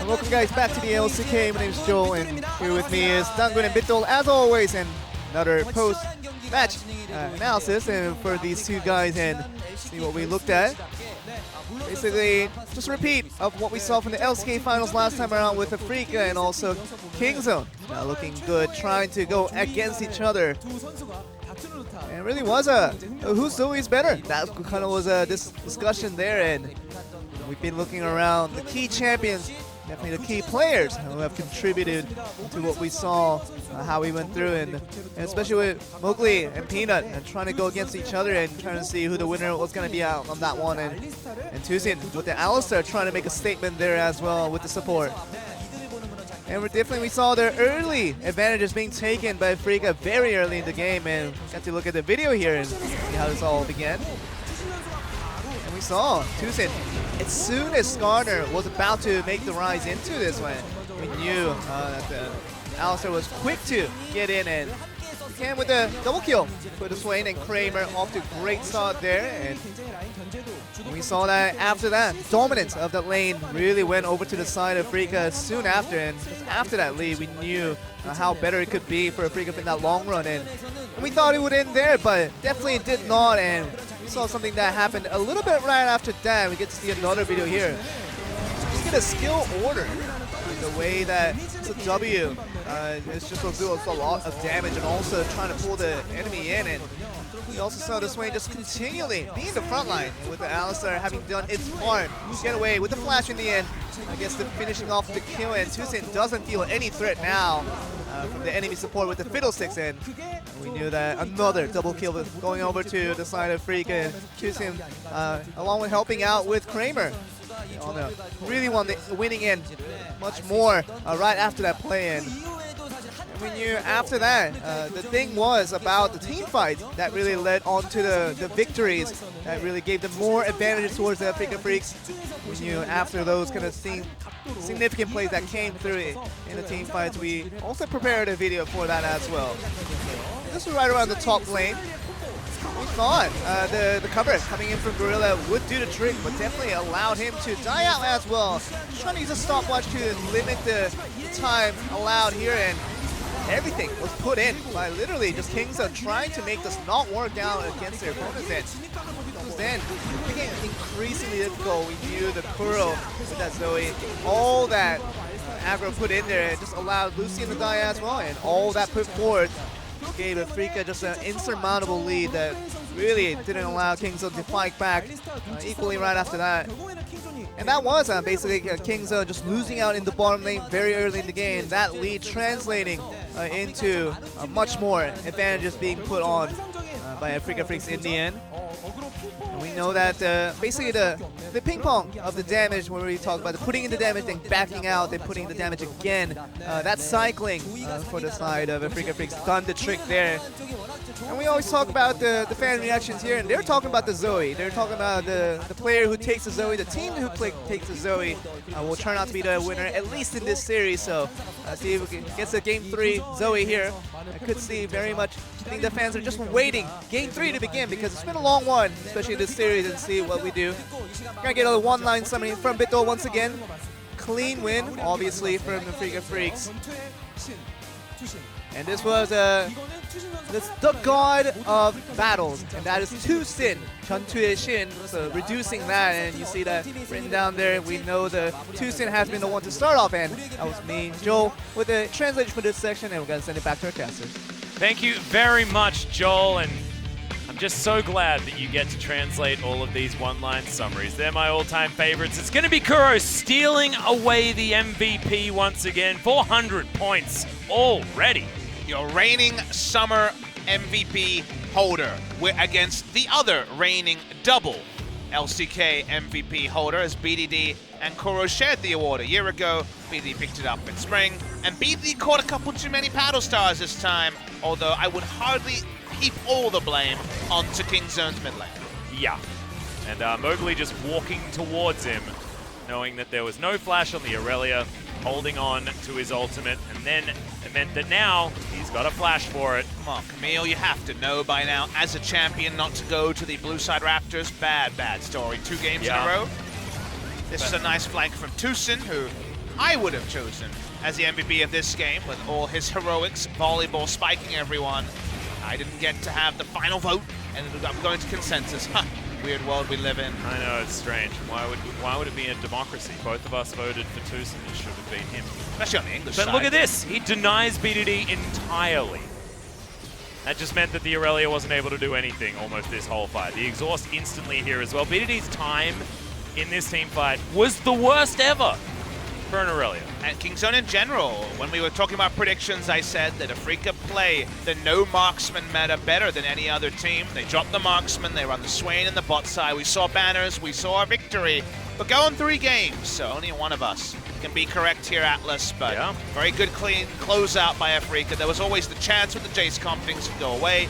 Welcome guys back to the LCK. My name is Joel and here with me is Dangun and Bitdol as always, and another post-match analysis and for these two guys and see what we looked at. Basically, just a repeat of what we saw from the LCK finals last time around with Afreeca and also Kingzone. Now looking good, trying to go against each other. And it really was a who's Zoe's better. That kind of was this discussion there, and we've been looking around the key champions, definitely the key players who have contributed to what we saw, how we went through, and especially with Mowgli and Peanut and trying to go against each other and trying to see who the winner was going to be out on that one. And Tusin with the Alistar trying to make a statement there as well with the support. And we saw the early advantages being taken by Afreeca very early in the game, and got to look at the video here and see how this all began. And we saw Tusin, as soon as Skarner was about to make the rise into this one, we knew that the Alistar was quick to get in and began with a double kill for the Swain, and Kramer off to a great start there. And we saw that after that, dominance of that lane really went over to the side of Afreeca soon after, and just after that lead, we knew how better it could be for Afreeca in that long run. And we thought it would end there, but definitely it did not. And we saw something that happened a little bit right after that. We get to see another video here. Just get a skill order. The way that it's a W, it's just going to do a lot of damage and also trying to pull the enemy in. And we also saw the Swain just continually being the front line with the Alistar having done its part. Get away with the flash in the end. I guess the finishing off the kill, and Tusin doesn't feel any threat now from the enemy support with the Fiddlesticks, and we knew that another double kill was going over to the side of Freak, and Tusin along with helping out with Kramer. Really won the winning end much more right after that play. And we knew after that, the thing was about the team fight that really led on to the victories that really gave them more advantages towards the Afreeca Freecs. We knew after those kind of significant plays that came through in the team fights, we also prepared a video for that as well. This was right around the top lane. We thought the cover coming in from Gorilla would do the trick, but definitely allowed him to die out as well. Just trying to use a stopwatch to limit the time allowed here, and everything was put in by literally just Kingzone trying to make this not work out against their opponents. Then it became increasingly difficult. We knew the Kuro with that Zoe, all that aggro put in there, it just allowed Lucian to die as well, and all that put forward gave Afreeca just an insurmountable lead that really didn't allow Kingzone to fight back equally right after that. And that was basically Kingzone just losing out in the bottom lane very early in the game. That lead translating into much more advantages being put on by Afreeca Freecs in the end. And we know that basically the ping pong of the damage, when we talk about the putting in the damage, then backing out, then putting in the damage again, that cycling for the side of Afreeca Freecs done the trick there. And we always talk about the fan reactions here, and they're talking about the Zoe. They're talking about the player who takes the Zoe, the team who takes the Zoe will turn out to be the winner, at least in this series. So see if we can get to Game 3 Zoe here. I could see very much, I think the fans are just waiting Game 3 to begin, because it's been a long one, especially this series, and see what we do. We're gonna get a one-line summoning from Bitdol once again. Clean win, obviously, from the Afreeca Freecs. And this was the god of battles, and that is Tusin, 전투의 신. So reducing that, and you see that written down there. We know the Tusin has been the one to start off, and that was me, Joel, with the translation for this section, and we're gonna send it back to our casters. Thank you very much, Joel, and I'm just so glad that you get to translate all of these one-line summaries. They're my all-time favorites. It's going to be Kuro stealing away the MVP once again. 400 points already. Your reigning summer MVP holder. We're against the other reigning double LCK MVP holder, as BDD and Kuro shared the award a year ago. BDD picked it up in spring, and BDD caught a couple too many paddle stars this time, although I would hardly heap all the blame onto Kingzone's mid lane. Yeah, and Mowgli just walking towards him, knowing that there was no flash on the Aurelia, holding on to his ultimate, and then it meant that now he's got a flash for it. Come on, Camille, you have to know by now, as a champion, not to go to the Blue Side Raptors. Bad story. 2 games in a row. This is a nice flank from Tusin, who I would have chosen as the MVP of this game with all his heroics, volleyball spiking everyone. I didn't get to have the final vote, and I'm going to consensus. Weird world we live in. I know, it's strange. Why would it be a democracy? Both of us voted for Tucson. It should have been him. Especially on the English side. But look at this. He denies BDD entirely. That just meant that the Aurelia wasn't able to do anything almost this whole fight. The exhaust instantly here as well. BDD's time in this team fight was the worst ever for an Aurelia. And Kingzone in general, when we were talking about predictions, I said that Afreeca play the no marksman meta better than any other team. They dropped the marksman, they run the Swain and the bot side. We saw banners, we saw a victory. But going 3 games, so only one of us can be correct here, Atlas. But yeah, very good clean closeout by Afreeca. There was always the chance with the Jace comp things would go away.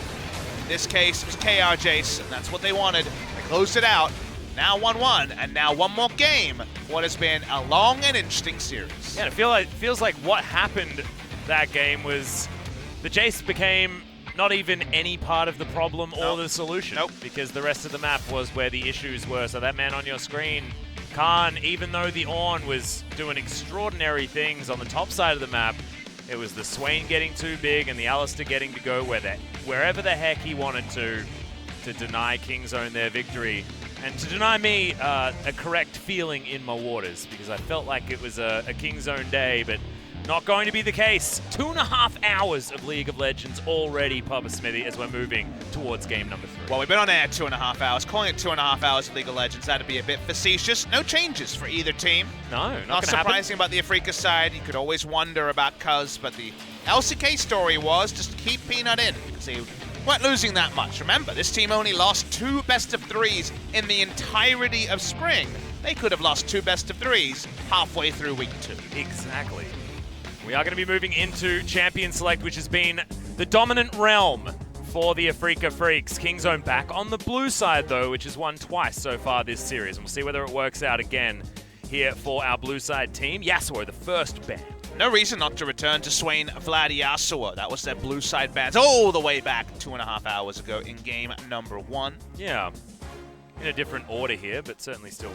In this case, it was KR Jace, and that's what they wanted. They closed it out. Now 1-1, and now one more game. What has been a long and interesting series. Yeah, it feels like what happened that game was the Jace became not even any part of the problem or the solution. Nope. Because the rest of the map was where the issues were. So that man on your screen, Khan, even though the Ornn was doing extraordinary things on the top side of the map, it was the Swain getting too big and the Alistair getting to go wherever the heck he wanted to deny Kingzone their victory. And to deny me a correct feeling in my waters, because I felt like it was a Kingzone day, but not going to be the case. 2.5 hours of League of Legends already, Papa Smithy, as we're moving towards game number 3. Well, we've been on air 2.5 hours. Calling it 2.5 hours of League of Legends, that'd be a bit facetious. No changes for either team. No, not surprising about the Afreeca side. You could always wonder about Cuz, but the LCK story was just keep Peanut in, because they weren't losing that much. Remember, this team only lost 2 best-of-3s in the entirety of spring. They could have lost 2 best-of-3s halfway through week 2. Exactly. We are going to be moving into Champion Select, which has been the dominant realm for the Afreeca Freecs. Kingzone back on the blue side, though, which has won twice so far this series. And we'll see whether it works out again here for our blue side team. Yasuo, the first ban. No reason not to return to Swain, Vlad, Yasuo. That was their blue side bans all the way back 2.5 hours ago in game number 1. Yeah, in a different order here, but certainly still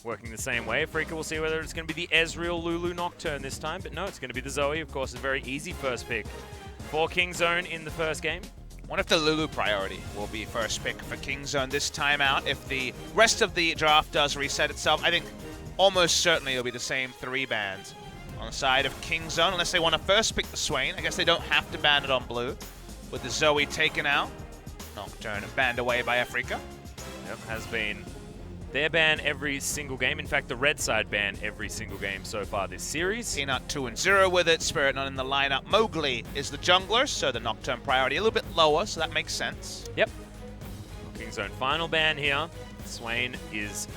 working the same way. Afreeca will see whether it's going to be the Ezreal Lulu Nocturne this time, but no, it's going to be the Zoe. Of course, a very easy first pick for Kingzone in the first game. What if the Lulu priority will be first pick for Kingzone this time out? If the rest of the draft does reset itself, I think almost certainly it'll be the same 3 bans on the side of Kingzone, unless they want to first pick the Swain. I guess they don't have to ban it on blue. With the Zoe taken out, Nocturne banned away by Afreeca. Yep, has been their ban every single game. In fact, the red side ban every single game so far this series. Peanut 2-0 with it. Spirit not in the lineup. Mowgli is the jungler, so the Nocturne priority a little bit lower, so that makes sense. Yep. Kingzone final ban here. Swain is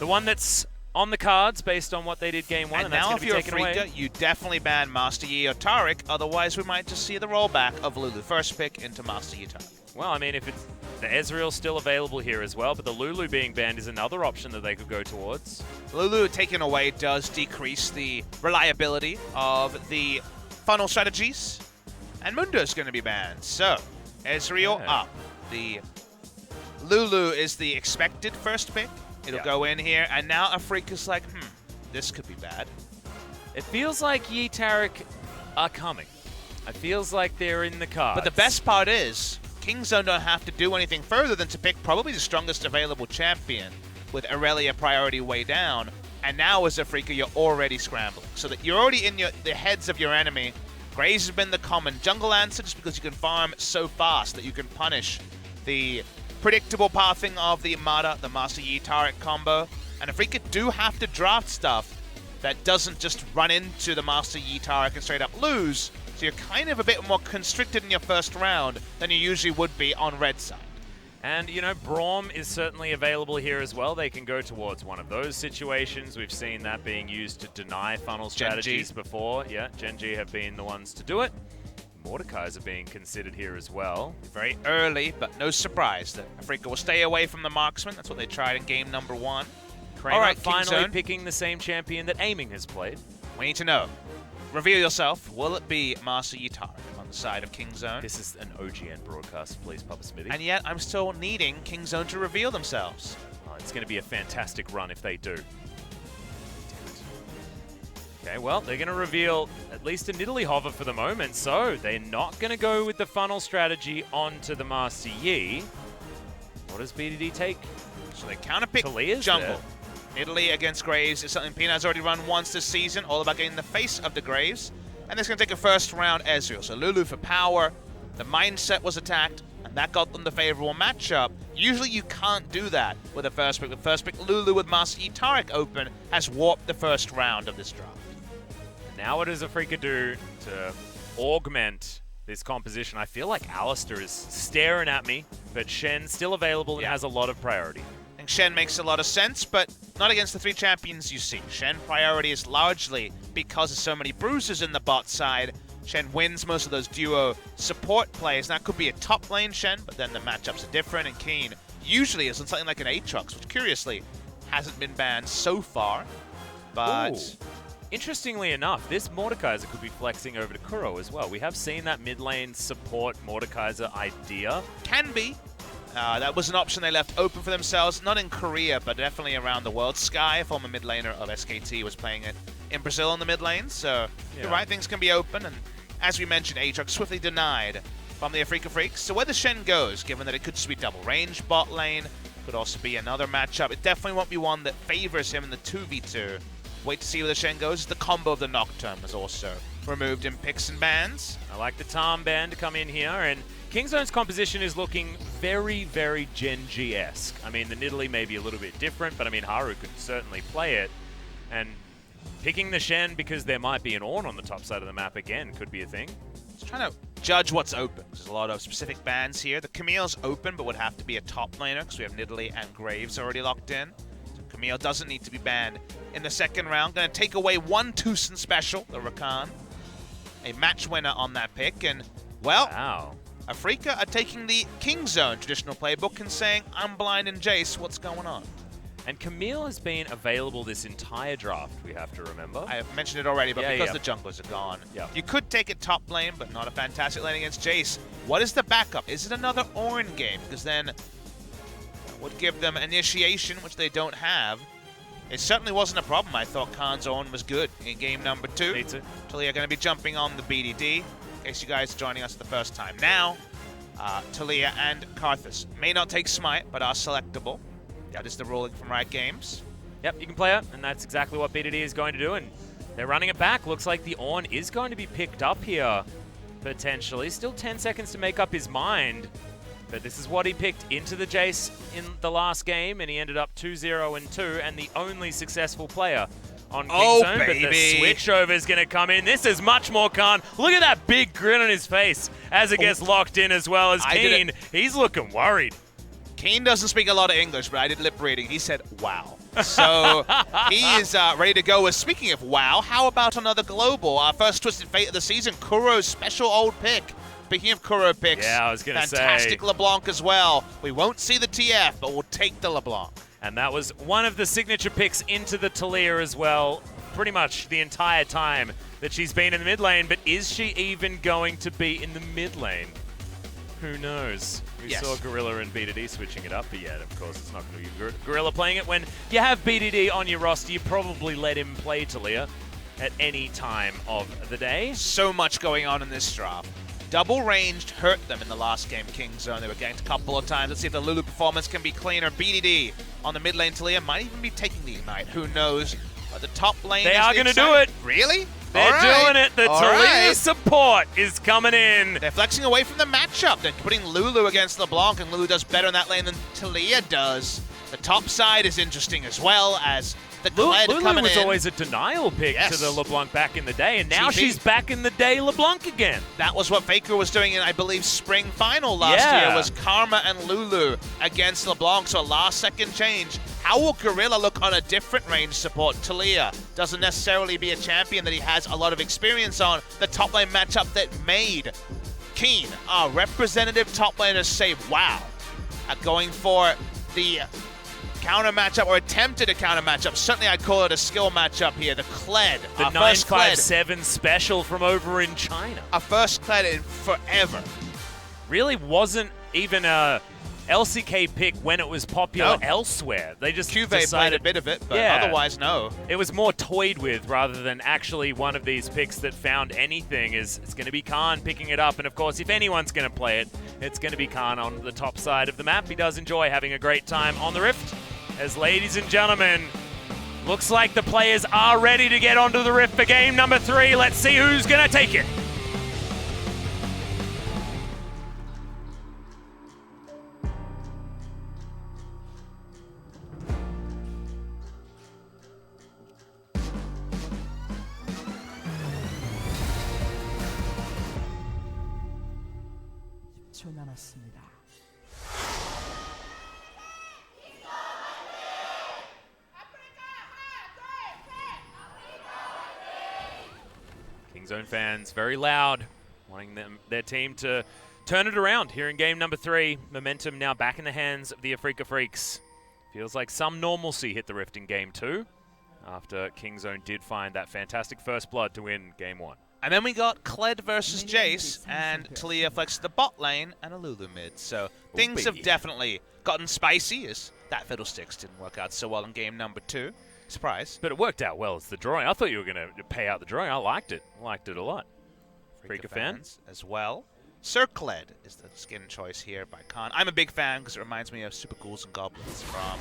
the one that's on the cards based on what they did game 1, and that's going to be taken away. Now if you're Afreeca, you definitely ban Master Yi or Taric, otherwise we might just see the rollback of Lulu. First pick into Master Yi Taric. Well, I mean, if it's the Ezreal's still available here as well, but the Lulu being banned is another option that they could go towards. Lulu taken away does decrease the reliability of the funnel strategies, and Mundo's going to be banned. So, Ezreal up. The Lulu is the expected first pick. It'll go in here, and now Afreeca's like, this could be bad. It feels like Yi Taric are coming. It feels like they're in the cards. But the best part is, Kingzone don't have to do anything further than to pick probably the strongest available champion with Aurelia priority way down. And now as Afreeca, you're already scrambling. So that you're already in the heads of your enemy. Graze has been the common jungle answer just because you can farm so fast that you can punish the predictable pathing of the Mada, the Master Yi Taric combo. And Afreeca do have to draft stuff that doesn't just run into the Master Yi Taric and straight up lose. So you're kind of a bit more constricted in your first round than you usually would be on red side. And, you know, Braum is certainly available here as well. They can go towards one of those situations. We've seen that being used to deny funnel strategies before. Yeah, Gen G have been the ones to do it. Mordekai's are being considered here as well. Very early, but no surprise that Afreeca will stay away from the marksman. That's what they tried in game number 1. All right, finally picking the same champion that Aiming has played. We need to know. Reveal yourself. Will it be Master Yi Taric on the side of Kingzone? This is an OGN broadcast, please, Papa Smithy. And yet, I'm still needing Kingzone to reveal themselves. Oh, it's going to be a fantastic run if they do. Okay, well, they're going to reveal at least a Nidalee hover for the moment, so they're not going to go with the funnel strategy onto the Master Yi. What does BDD take? So they counterpick Talia's jungle. Nidalee against Graves is something Pina has already run once this season, all about getting the face of the Graves. And it's going to take a first round Ezreal. So Lulu for power, the mindset was attacked, and that got them the favorable matchup. Usually you can't do that with a first pick. The first pick, Lulu with Master Yi Taric open, has warped the first round of this draft. Now what does Afreeca do to augment this composition? I feel like Alistair is staring at me, but Shen's still available and has a lot of priority. I think Shen makes a lot of sense, but not against the 3 champions you see. Shen priority is largely because of so many bruises in the bot side. Shen wins most of those duo support plays. That could be a top lane Shen, but then the matchups are different, and Keen usually is on something like an Aatrox, which curiously hasn't been banned so far. But Ooh. Interestingly enough, this Mordekaiser could be flexing over to Kuro as well. We have seen that mid lane support Mordekaiser idea. Can be. That was an option they left open for themselves, not in Korea, but definitely around the world. Sky, a former mid laner of SKT, was playing it in Brazil in the mid lane, so the right things can be open. And as we mentioned, Aatrox swiftly denied from the Afreeca Freecs. So where the Shen goes, given that it could just be double range bot lane, could also be another matchup. It definitely won't be one that favors him in the 2v2. Wait to see where the Shen goes. The combo of the Nocturne was also removed in picks and bans. I like the Tarm ban to come in here, and Kingzone's composition is looking very, very Gen-G-esque. I mean, the Nidalee may be a little bit different, but I mean, Haru could certainly play it. And picking the Shen because there might be an Ornn on the top side of the map again could be a thing. Just trying to judge what's open. There's a lot of specific bans here. The Camille's open, but would have to be a top laner because we have Nidalee and Graves already locked in. So Camille doesn't need to be banned in the second round. Going to take away one Tucson special, the Rakan. A match winner on that pick, and, well, Wow. Afreeca are taking the Kingzone traditional playbook and saying, I'm blind and Jace, what's going on? And Camille has been available this entire draft, we have to remember. I have mentioned it already, but because the junglers are gone, you could take it top lane, but not a fantastic lane against Jace. What is the backup? Is it another Ornn game? Because then that would give them initiation, which they don't have. It certainly wasn't a problem. I thought Khan's Ornn was good in game number 2. Me too. Talia going to be jumping on the BDD. In case you guys are joining us the first time now, Talia and Karthus may not take Smite, but are selectable. That is the ruling from Riot Games. Yep, you can play it, and that's exactly what BDD is going to do, and they're running it back. Looks like the Ornn is going to be picked up here, potentially. Still 10 seconds to make up his mind, but this is what he picked into the Jace in the last game, and he ended up 2-0-2, and the only successful player on Kingzone, but the switchover is going to come in. This is much more Khan. Look at that big grin on his face as it gets locked in, as well as Keen. He's looking worried. Keen doesn't speak a lot of English, but I did lip reading. He said, wow. So he is ready to go. Speaking of wow, how about another global? Our first Twisted Fate of the season, Kuro's special old pick. Speaking of Kuro picks, I was going to say. Fantastic LeBlanc as well. We won't see the TF, but we'll take the LeBlanc. And that was one of the signature picks into the Talia as well, pretty much the entire time that she's been in the mid lane. But is she even going to be in the mid lane? Who knows? We saw Gorilla and BDD switching it up, but yet, of course, it's not going to be Gorilla playing it. When you have BDD on your roster, you probably let him play Talia at any time of the day. So much going on in this draft. Double ranged hurt them in the last game, Kingzone. They were ganked a couple of times. Let's see if the Lulu performance can be cleaner. BDD on the mid lane. Talia might even be taking the Ignite. Who knows? But the top lane They are going to do it. Really? They're doing it. The Talia support is coming in. They're flexing away from the matchup. They're putting Lulu against LeBlanc, and Lulu does better in that lane than Talia does. The top side is interesting as well, as the Kled Lulu coming was in. always a denial pick to the LeBlanc back in the day, and now she's back in the day LeBlanc again. That was what Faker was doing in, I believe, spring final last year, was Karma and Lulu against LeBlanc, so a last-second change. How will Gorilla look on a different range support? Talia doesn't necessarily be a champion that he has a lot of experience on. The top lane matchup that made Keen, our representative top laner, say wow at going for the counter matchup, or attempted a counter matchup. Certainly I'd call it a skill matchup here. The Kled, the 957 special from over in China. Our first Kled in forever. Really wasn't even a LCK pick when it was popular elsewhere. They just Cuvée decided played a bit of it, but yeah, otherwise, no. it was more toyed with rather than actually one of these picks that found anything. It's going to be Khan picking it up, and of course, if anyone's going to play it, it's going to be Khan on the top side of the map. He does enjoy having a great time on the Rift. As ladies and gentlemen, looks like the players are ready to get onto the Rift for game number 3. Let's see who's going to take it. 남았습니다. Kingzone fans very loud, wanting their team to turn it around here in game number 3. Momentum now back in the hands of the Afreeca Freecs. Feels like some normalcy hit the Rift in game 2 after Kingzone did find that fantastic first blood to win game 1. And then we got Kled versus Jace, and Talia flexed the bot lane and a Lulu mid. So things have definitely gotten spicy as that Fiddlesticks didn't work out so well in game number 2. Surprise. But it worked out well as the drawing. I thought you were going to pay out the drawing. I liked it. I liked it a lot. Afreeca fans as well. Sir Kled is the skin choice here by Khan. I'm a big fan because it reminds me of Super Ghouls and Goblins from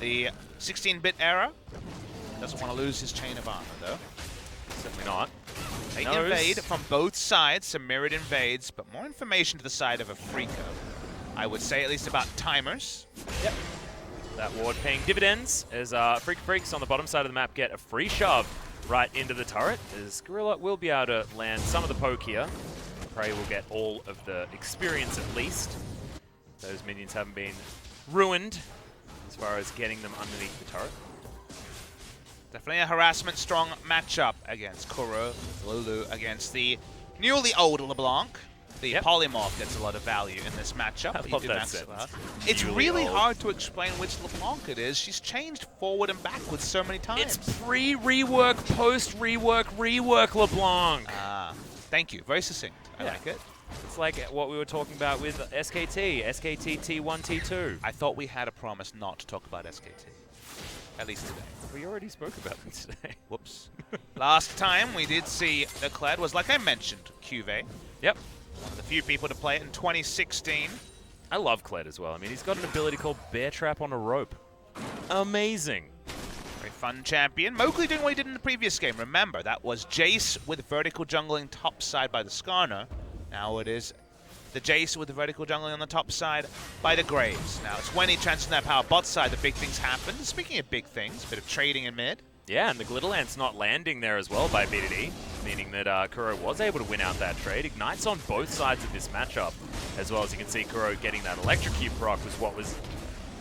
the 16-bit era. Doesn't want to lose his chain of armor, though. Certainly not. They invade from both sides, some mirrored invades, but more information to the side of Afreeca. I would say at least about timers. Yep. That ward paying dividends as Afreeca Freecs on the bottom side of the map get a free shove right into the turret, as Gorilla will be able to land some of the poke here. Prey will get all of the experience at least. Those minions haven't been ruined as far as getting them underneath the turret. Definitely a harassment-strong matchup against Kuro. Lulu against the newly old LeBlanc. The polymorph gets a lot of value in this matchup. I love that sentence. It's really hard to explain which LeBlanc it is. She's changed forward and backwards so many times. It's pre-rework, post-rework, rework LeBlanc. Thank you. Very succinct. I like it. It's like what we were talking about with SKT, SKT T1, T2. I thought we had a promise not to talk about SKT. At least today. We already spoke about it today. Whoops. Last time we did see the Kled was, like I mentioned, Cuvée. Yep. One of the few people to play it in 2016. I love Kled as well. I mean, he's got an ability called Bear Trap on a Rope. Amazing. Very fun champion. Mowgli doing what he did in the previous game. Remember, that was Jace with vertical jungling topside by the Skarner. Now it is the Jace with the vertical jungling on the top side by the Graves. Now it's when he transfers that power bot side that big things happen. Speaking of big things, a bit of trading in mid. Yeah, and the Glitterlance not landing there as well by BDD, meaning that Kuro was able to win out that trade. Ignites on both sides of this matchup, as well as you can see Kuro getting that Electrocute proc was what was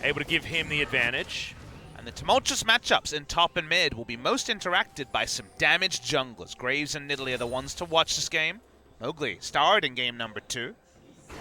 able to give him the advantage. And the tumultuous matchups in top and mid will be most interacted by some damaged junglers. Graves and Nidalee are the ones to watch this game. Mowgli starred in game number 2.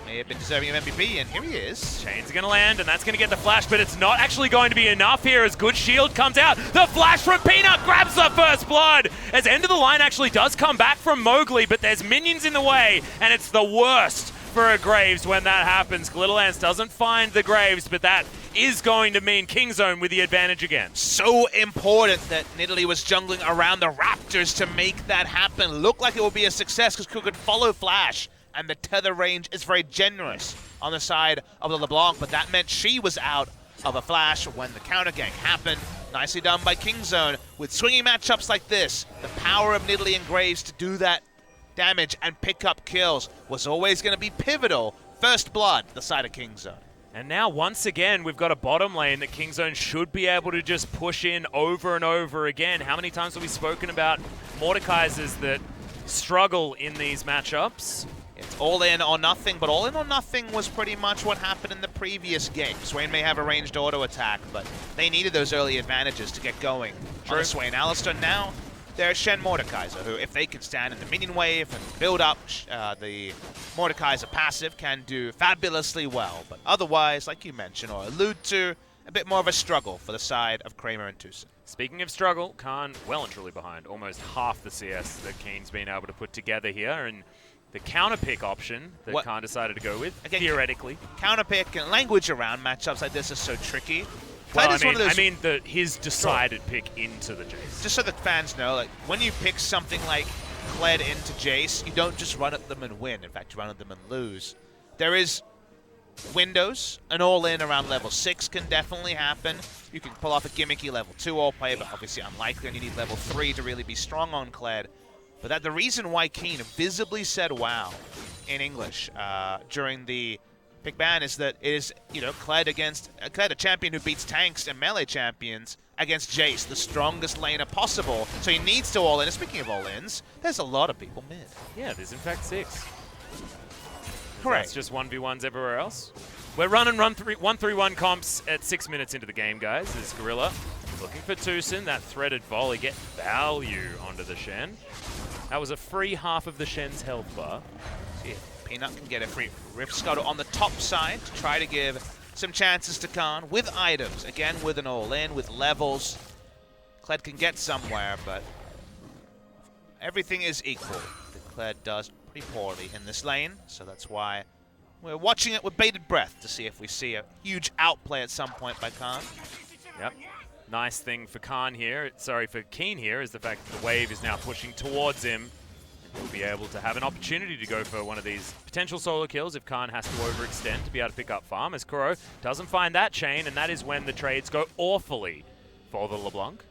May have been deserving of MVP, and here he is. Chain's going to land, and that's going to get the flash, but it's not actually going to be enough here as good shield comes out. The flash from Peanut grabs the first blood, as end of the line actually does come back from Mowgli, but there's minions in the way, and it's the worst for a Graves when that happens. Glitterlance doesn't find the Graves, but that is going to mean Kingzone with the advantage again. So important that Nidalee was jungling around the Raptors to make that happen. Looked like it would be a success because Cook could follow Flash, and the tether range is very generous on the side of the LeBlanc, but that meant she was out of a flash when the counter gank happened. Nicely done by Kingzone. With swinging matchups like this, the power of Nidalee and Graves to do that damage and pick up kills was always going to be pivotal. First blood, the side of Kingzone. And now, once again, we've got a bottom lane that Kingzone should be able to just push in over and over again. How many times have we spoken about Mordekaisers that struggle in these matchups? It's all in or nothing, but all in or nothing was pretty much what happened in the previous game. Swain may have a ranged auto attack, but they needed those early advantages to get going on the Swain. Alistair now, there's Shen Mordekaiser, who, if they can stand in the minion wave and build up the Mordekaiser passive, can do fabulously well. But otherwise, like you mentioned or allude to, a bit more of a struggle for the side of Kramer and Tucson. Speaking of struggle, Khan well and truly behind. Almost half the CS that Keen's been able to put together here, and the counter pick option that Khan decided to go with, again, theoretically. Counter pick and language around matchups like this is so tricky. Well, I mean his decided pick into the Jace. Just so the fans know, like when you pick something like Kled into Jace, you don't just run at them and win. In fact, you run at them and lose. There is windows. An all-in around level 6 can definitely happen. You can pull off a gimmicky level 2 all-play, but obviously unlikely, and you need level 3 to really be strong on Kled. But the reason why Keen visibly said wow in English during the pick ban is that it is, Kled against Kled, a champion who beats tanks and melee champions, against Jace, the strongest laner possible. So he needs to all-in. And speaking of all-ins, there's a lot of people mid. Yeah, there's in fact 6. Correct. It's just 1v1s everywhere else. We're running 1-3-1 comps at 6 minutes into the game, guys. There's Gorilla looking for Tucson. That threaded volley, get value onto the Shen. That was a free half of the Shen's health bar. See if Peanut can get a free Rift Scuttle on the top side to try to give some chances to Khan with items. Again, with an all-in, with levels. Kled can get somewhere, but everything is equal. Kled does pretty poorly in this lane, so that's why we're watching it with bated breath to see if we see a huge outplay at some point by Khan. Yep. Nice thing for Khan here, for Keen here, is the fact that the wave is now pushing towards him. He'll be able to have an opportunity to go for one of these potential solo kills if Khan has to overextend to be able to pick up farm, as Kuro doesn't find that chain, and that is when the trades go awfully for the LeBlanc.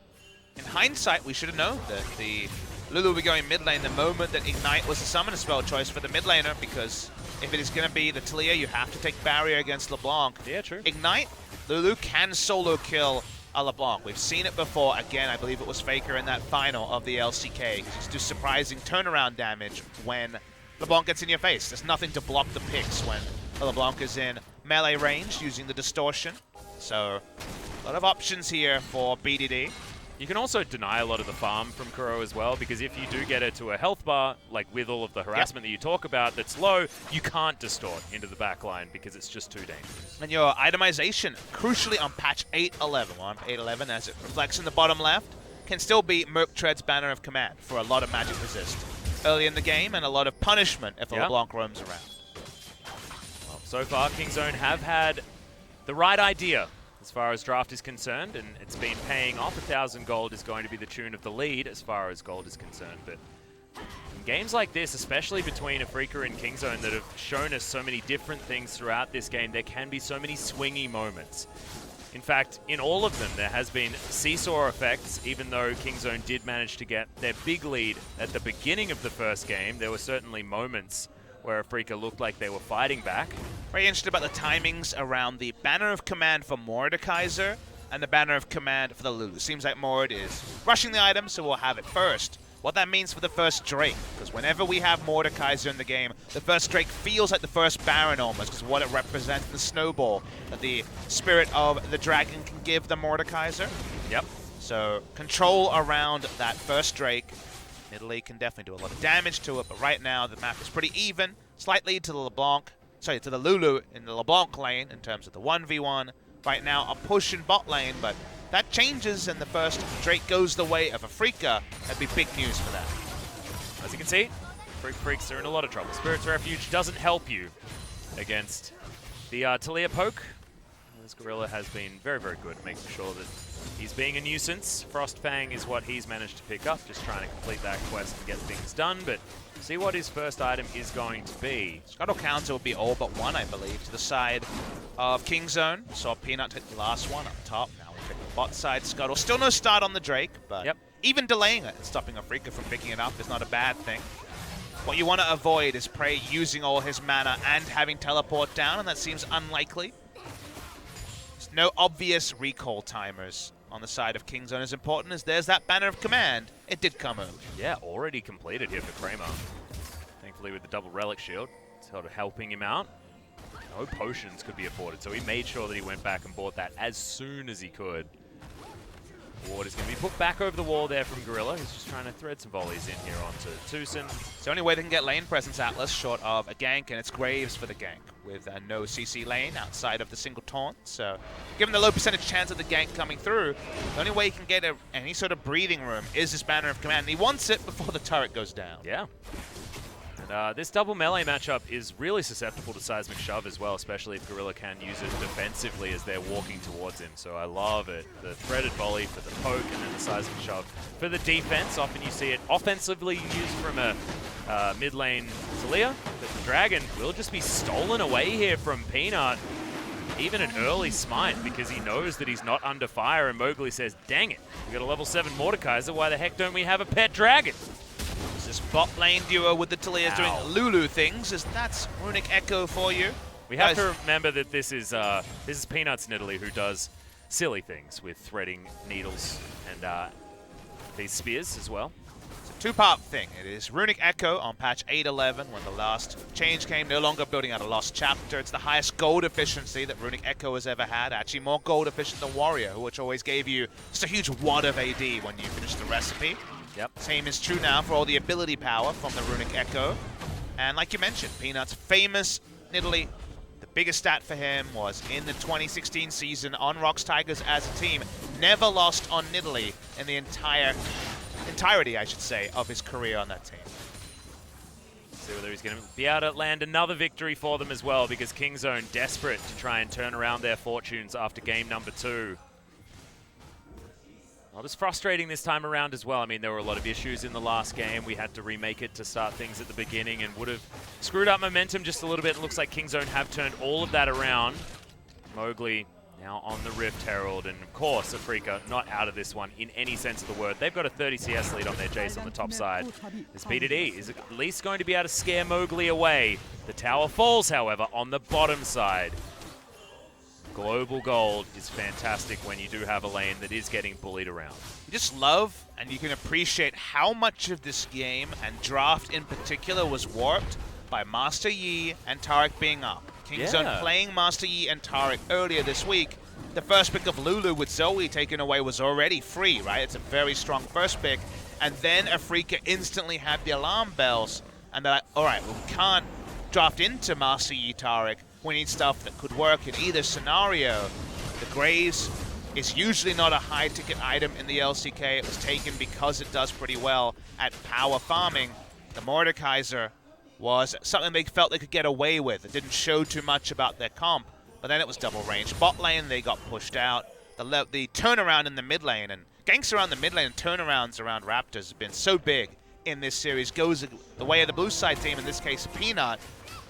In hindsight, we should have known that the Lulu will be going mid lane the moment that Ignite was the summon spell choice for the mid laner, because if it is going to be the Talia, you have to take barrier against LeBlanc. Yeah, true. Ignite, Lulu can solo kill a LeBlanc. We've seen it before. Again, I believe it was FLICKR in that final of the LCK. Just do surprising turnaround damage when LeBlanc gets in your face. There's nothing to block the picks when LeBlanc is in melee range using the distortion. So, a lot of options here for BDD. You can also deny a lot of the farm from Kuro as well, because if you do get it to a health bar, like with all of the harassment that you talk about that's low, you can't distort into the back line because it's just too dangerous. And your itemization, crucially on patch 8.11, on 8.11 as it reflects in the bottom left, can still be Merc Tread's Banner of Command for a lot of magic resist early in the game and a lot of punishment if LeBlanc roams around. Well, so far, Kingzone have had the right idea as far as draft is concerned, and it's been paying off. 1,000 gold is going to be the tune of the lead as far as gold is concerned. But in games like this, especially between Afreeca and Kingzone that have shown us so many different things throughout this game, there can be so many swingy moments. In fact, in all of them, there has been seesaw effects. Even though Kingzone did manage to get their big lead at the beginning of the first game, there were certainly moments where Afreeca looked like they were fighting back. Very interested about the timings around the Banner of Command for Mordekaiser and the Banner of Command for the Lulu. Seems like Mord is rushing the item, so we'll have it first. What that means for the first Drake, because whenever we have Mordekaiser in the game, the first Drake feels like the first Baron almost, because what it represents, the snowball that the spirit of the dragon can give the Mordekaiser. Yep. So control around that first Drake. Italy can definitely do a lot of damage to it, but right now the map is pretty even. Slight lead to the to the Lulu in the LeBlanc lane in terms of the 1v1. Right now a push in bot lane, but that changes and the first Drake goes the way of Afreeca. That'd be big news for that. As you can see, Freaks are in a lot of trouble. Spirit's Refuge doesn't help you against the Talia poke. This Gorilla has been very, very good at making sure that he's being a nuisance. Frostfang is what he's managed to pick up, just trying to complete that quest and get things done, but see what his first item is going to be. Scuttle counter will be all but one, I believe, to the side of Kingzone. Saw Peanut hit the last one up top. Now we pick the bot side Scuttle. Still no start on the Drake, but even delaying it and stopping Afreeca from picking it up is not a bad thing. What you want to avoid is Prey using all his mana and having teleport down, and that seems unlikely. There's no obvious recall timers on the side of Kingzone. As important as there's that Banner of Command, it did come early. Yeah, already completed here for Kramer. Thankfully with the double Relic Shield, sort of helping him out. No potions could be afforded, so he made sure that he went back and bought that as soon as he could. Ward is going to be put back over the wall there from Gorilla. He's just trying to thread some volleys in here onto Tucson. It's the only way they can get lane presence, Atlas, short of a gank, and it's Graves for the gank, with no CC lane outside of the single taunt. So, given the low percentage chance of the gank coming through, the only way he can get any sort of breathing room is this Banner of Command, and he wants it before the turret goes down. Yeah. And this double melee matchup is really susceptible to Seismic Shove as well, especially if Gorilla can use it defensively as they're walking towards him. So I love it. The threaded volley for the poke and then the Seismic Shove for the defense. Often you see it offensively used from a mid lane Talia, but the Dragon will just be stolen away here from Peanut. Even an early smite because he knows that he's not under fire, and Mowgli says, dang it, we got a level 7 Mordekaiser, why the heck don't we have a pet dragon? This bot lane duo with the Talias doing Lulu things, that's Runic Echo for you. We have to remember that this is Peanuts in Italy who does silly things with threading needles and these spears as well. Two-part thing. It is Runic Echo on patch 8.11 when the last change came, no longer building out a lost chapter. It's the highest gold efficiency that Runic Echo has ever had. Actually more gold efficient than Warrior, which always gave you just a huge wad of AD when you finish the recipe. Yep. Same is true now for all the ability power from the Runic Echo. And like you mentioned, Peanuts famous in Italy. The biggest stat for him was in the 2016 season on Rocks Tigers as a team. Never lost on Italy in the entirety, I should say, of his career on that team. See whether he's going to be able to land another victory for them as well, because Kingzone desperate to try and turn around their fortunes after game number 2. Well, it was frustrating this time around as well. I mean, there were a lot of issues in the last game. We had to remake it to start things at the beginning and would have screwed up momentum just a little bit. It looks like Kingzone have turned all of that around. Mowgli now on the Rift Herald, and of course, Afreeca not out of this one in any sense of the word. They've got a 30 CS lead on their Jace on the top side. This BDD is at least going to be able to scare Mowgli away. The tower falls, however, on the bottom side. Global gold is fantastic when you do have a lane that is getting bullied around. You just love and you can appreciate how much of this game, and draft in particular, was warped by Master Yi and Taric being up. Kingzone playing Master Yi and Taric earlier this week. The first pick of Lulu with Zoe taken away was already free, right? It's a very strong first pick. And then Afreeca instantly had the alarm bells. And they're like, all right, well, we can't draft into Master Yi Taric. We need stuff that could work in either scenario. The Graves is usually not a high-ticket item in the LCK. It was taken because it does pretty well at power farming. The Mordekaiser was something they felt they could get away with. It didn't show too much about their comp, but then it was double range. Bot lane, they got pushed out. The turnaround in the mid lane, and ganks around the mid lane and turnarounds around Raptors have been so big in this series. Goes the way of the blue side team, in this case Peanut.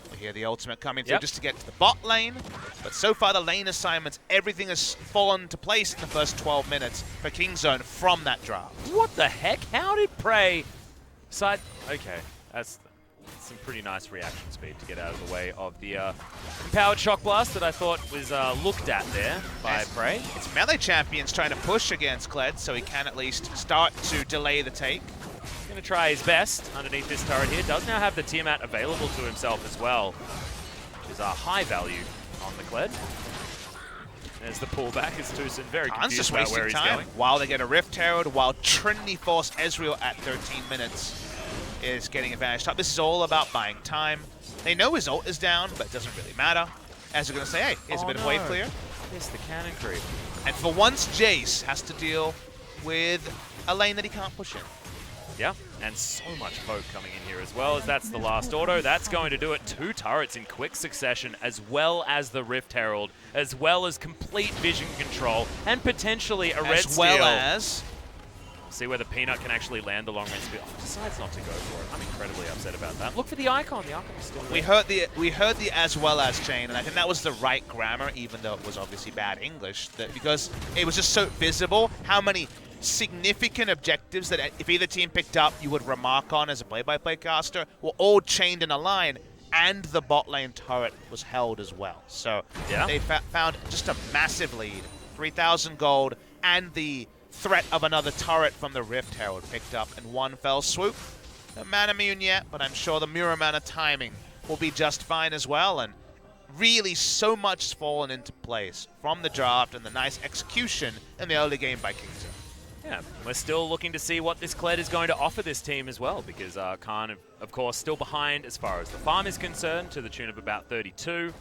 We hear the ultimate coming through just to get to the bot lane, but so far the lane assignments, everything has fallen into place in the first 12 minutes for Kingzone from that draft. What the heck? How did Prey side? Okay, that's some pretty nice reaction speed to get out of the way of the empowered shock blast that I thought was looked at there by Prey. It's melee champions trying to push against Kled, so he can at least start to delay the take. Going to try his best underneath this turret here. Does now have the Tiamat available to himself as well, which is a high value on the Kled. There's the pullback. Is Tucson very confused about where he's going. While they get a Rift Herald, while Trinity Force Ezreal at 13 minutes is getting advantage top. This is all about buying time. They know his ult is down, but it doesn't really matter. As they're going to say, hey, here's a bit of wave clear. Yes, the cannon creep. And for once, Jace has to deal with a lane that he can't push in. Yeah, and so much poke coming in here as well, as that's the last auto. That's going to do it. 2 turrets in quick succession, as well as the Rift Herald, as well as complete vision control, and potentially a red steal. As well as... See whether Peanut can actually land the long-range speed. Oh, decides not to go for it. I'm incredibly upset about that. Look for the icon. The icon is still there. We heard the as well as chain, and I think that was the right grammar, even though it was obviously bad English, because it was just so visible how many significant objectives that if either team picked up, you would remark on as a play-by-play caster, were all chained in a line, and the bot lane turret was held as well. So they found just a massive lead. 3,000 gold, and the threat of another turret from the Rift Herald picked up in one fell swoop. No mana immune yet, but I'm sure the mirror mana timing will be just fine as well. And really, so much has fallen into place from the draft and the nice execution in the early game by Kingzone. Yeah, we're still looking to see what this Kled is going to offer this team as well, because Khan, of course, still behind as far as the farm is concerned, to the tune of about 32.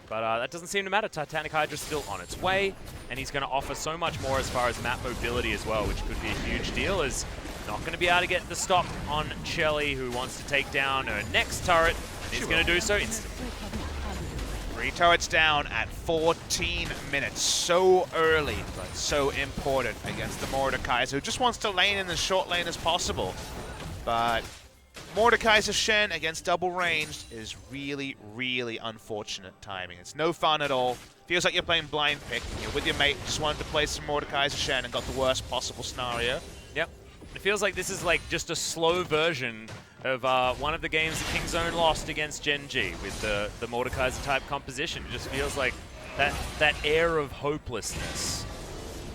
But that doesn't seem to matter. Titanic Hydra's still on its way, and he's going to offer so much more as far as map mobility as well, which could be a huge deal, as Not going to be able to get the stop on Shelly, who wants to take down her next turret. And he's going to do so instantly. 3 turrets down at 14 minutes. So early, but so important against the Mordekaiser, who just wants to lane in as short lane as possible. But Mordekaiser Shen against double range is really, really unfortunate timing. It's no fun at all. Feels like you're playing blind pick. You're with your mate, just wanted to play some Mordekaiser Shen and got the worst possible scenario. Yep. It feels like this is like just a slow version of one of the games that Kingzone lost against Gen G with the Mordekaiser type composition. It just feels like that air of hopelessness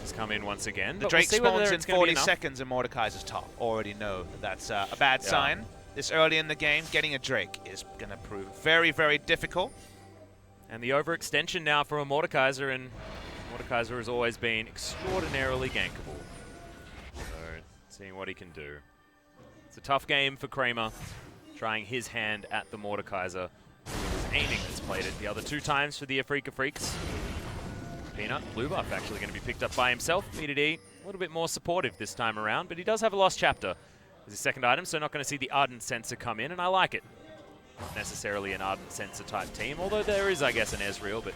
has come in once again. The Drake spawns in 40 seconds and Mordekaiser's top. Already know that's a bad sign. This early in the game, getting a Drake is going to prove very, very difficult. And the overextension now from a Mordekaiser, and Mordekaiser has always been extraordinarily gankable. So, seeing what he can do. It's a tough game for Kramer, trying his hand at the Mordekaiser. It was aiming that's played it the other 2 times for the Afreeca Freecs. Peanut, blue buff actually going to be picked up by himself. BDD, a little bit more supportive this time around, but he does have a lost chapter as his second item, so not going to see the Ardent Sensor come in, and I like it. Not necessarily an Ardent Sensor type team, although there is, I guess, an Ezreal, but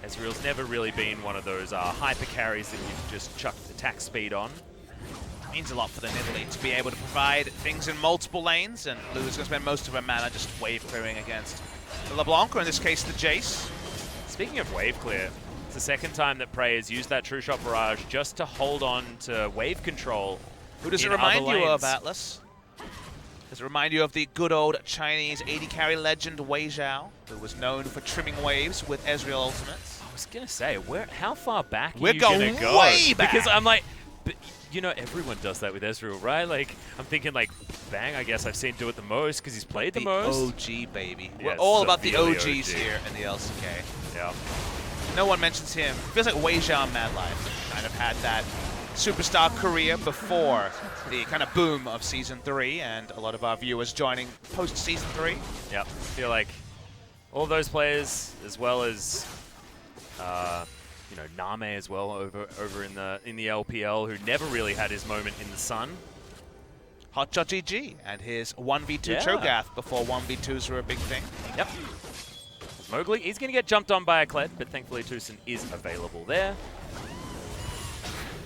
Ezreal's never really been one of those hyper carries that you can just chuck attack speed on. Means a lot for the Nidalee to be able to provide things in multiple lanes, and Lulu's going to spend most of her mana just wave clearing against the LeBlanc, or in this case, the Jace. Speaking of wave clear, it's the second time that Prey has used that True Shot Barrage just to hold on to wave control. Who does it remind you of, Atlas? Does it remind you of the good old Chinese AD carry legend Wei Zhao, who was known for trimming waves with Ezreal ultimates? I was going to say, how far back We're are you going to go? Way back. Because I'm like, you know, everyone does that with Ezreal, right? Like, I'm thinking like, Bang, I guess I've seen do it the most because he's played the most. OG, baby. Yeah, We're all about the severely OGs OG. here in the LCK. Yeah. No one mentions him. Feels like Wei Zhao and Mad Life kind of had that superstar career before the kind of boom of Season 3, and a lot of our viewers joining post-Season 3. Yep. I feel like all those players, as well as, you know, Name as well over in the LPL, who never really had his moment in the sun. Hotshot GG and his 1v2 Cho'Gath before 1v2s were a big thing. Yep. Mowgli, he's going to get jumped on by a Kled, but thankfully Tucson is available there.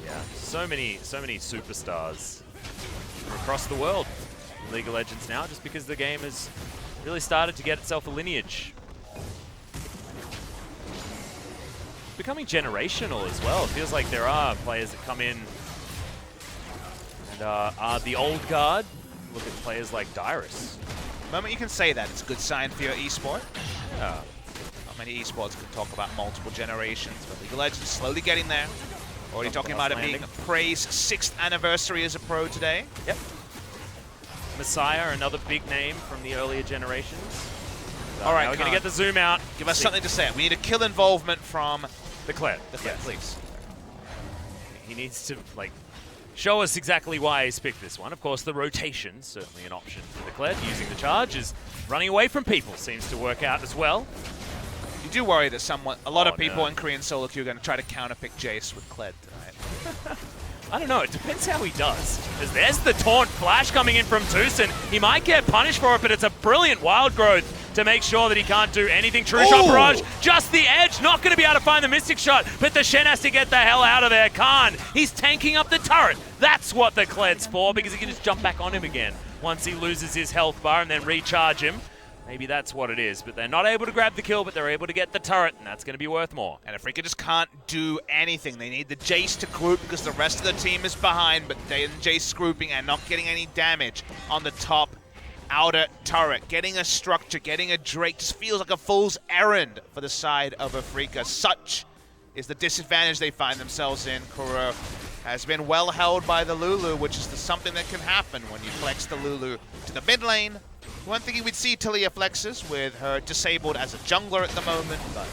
Yeah, so many superstars from across the world in League of Legends now, just because the game has really started to get itself a lineage. It's becoming generational as well. It feels like there are players that come in and are the old guard. Look at players like Dyrus. The moment you can say that, it's a good sign for your esport. Yeah. Not many esports can talk about multiple generations, but League of Legends slowly getting there. Already talking about it being Prey's 6th anniversary as a pro today. Yep. Messiah, another big name from the earlier generations. All right, now we're going to get the zoom out. Give us something to say. We need a kill involvement from the Kled. Yes. Please. He needs to, like, show us exactly why he's picked this one. Of course, the rotation, certainly an option for the Kled. Using the charge is running away from people seems to work out as well. You do worry that a lot of people in Korean solo queue are going to try to counterpick Jace with Kled tonight. I don't know. It depends how he does. Because there's the taunt flash coming in from Tucson. He might get punished for it, but it's a brilliant wild growth to make sure that he can't do anything. True Shot Barrage, just the edge. Not going to be able to find the Mystic Shot, but the Shen has to get the hell out of there. Khan, he's tanking up the turret. That's what the Kled's for, because he can just jump back on him again once he loses his health bar and then recharge him. Maybe that's what it is, but they're not able to grab the kill, but they're able to get the turret, and that's going to be worth more. And Afreeca just can't do anything. They need the Jace to group because the rest of the team is behind, but they and Jace grouping and not getting any damage on the top outer turret. Getting a structure, getting a Drake just feels like a fool's errand for the side of Afreeca. Such is the disadvantage they find themselves in. Kuro has been well held by the Lulu, which is something that can happen when you flex the Lulu to the mid lane. One thing we'd see Talia flexes with her disabled as a jungler at the moment, but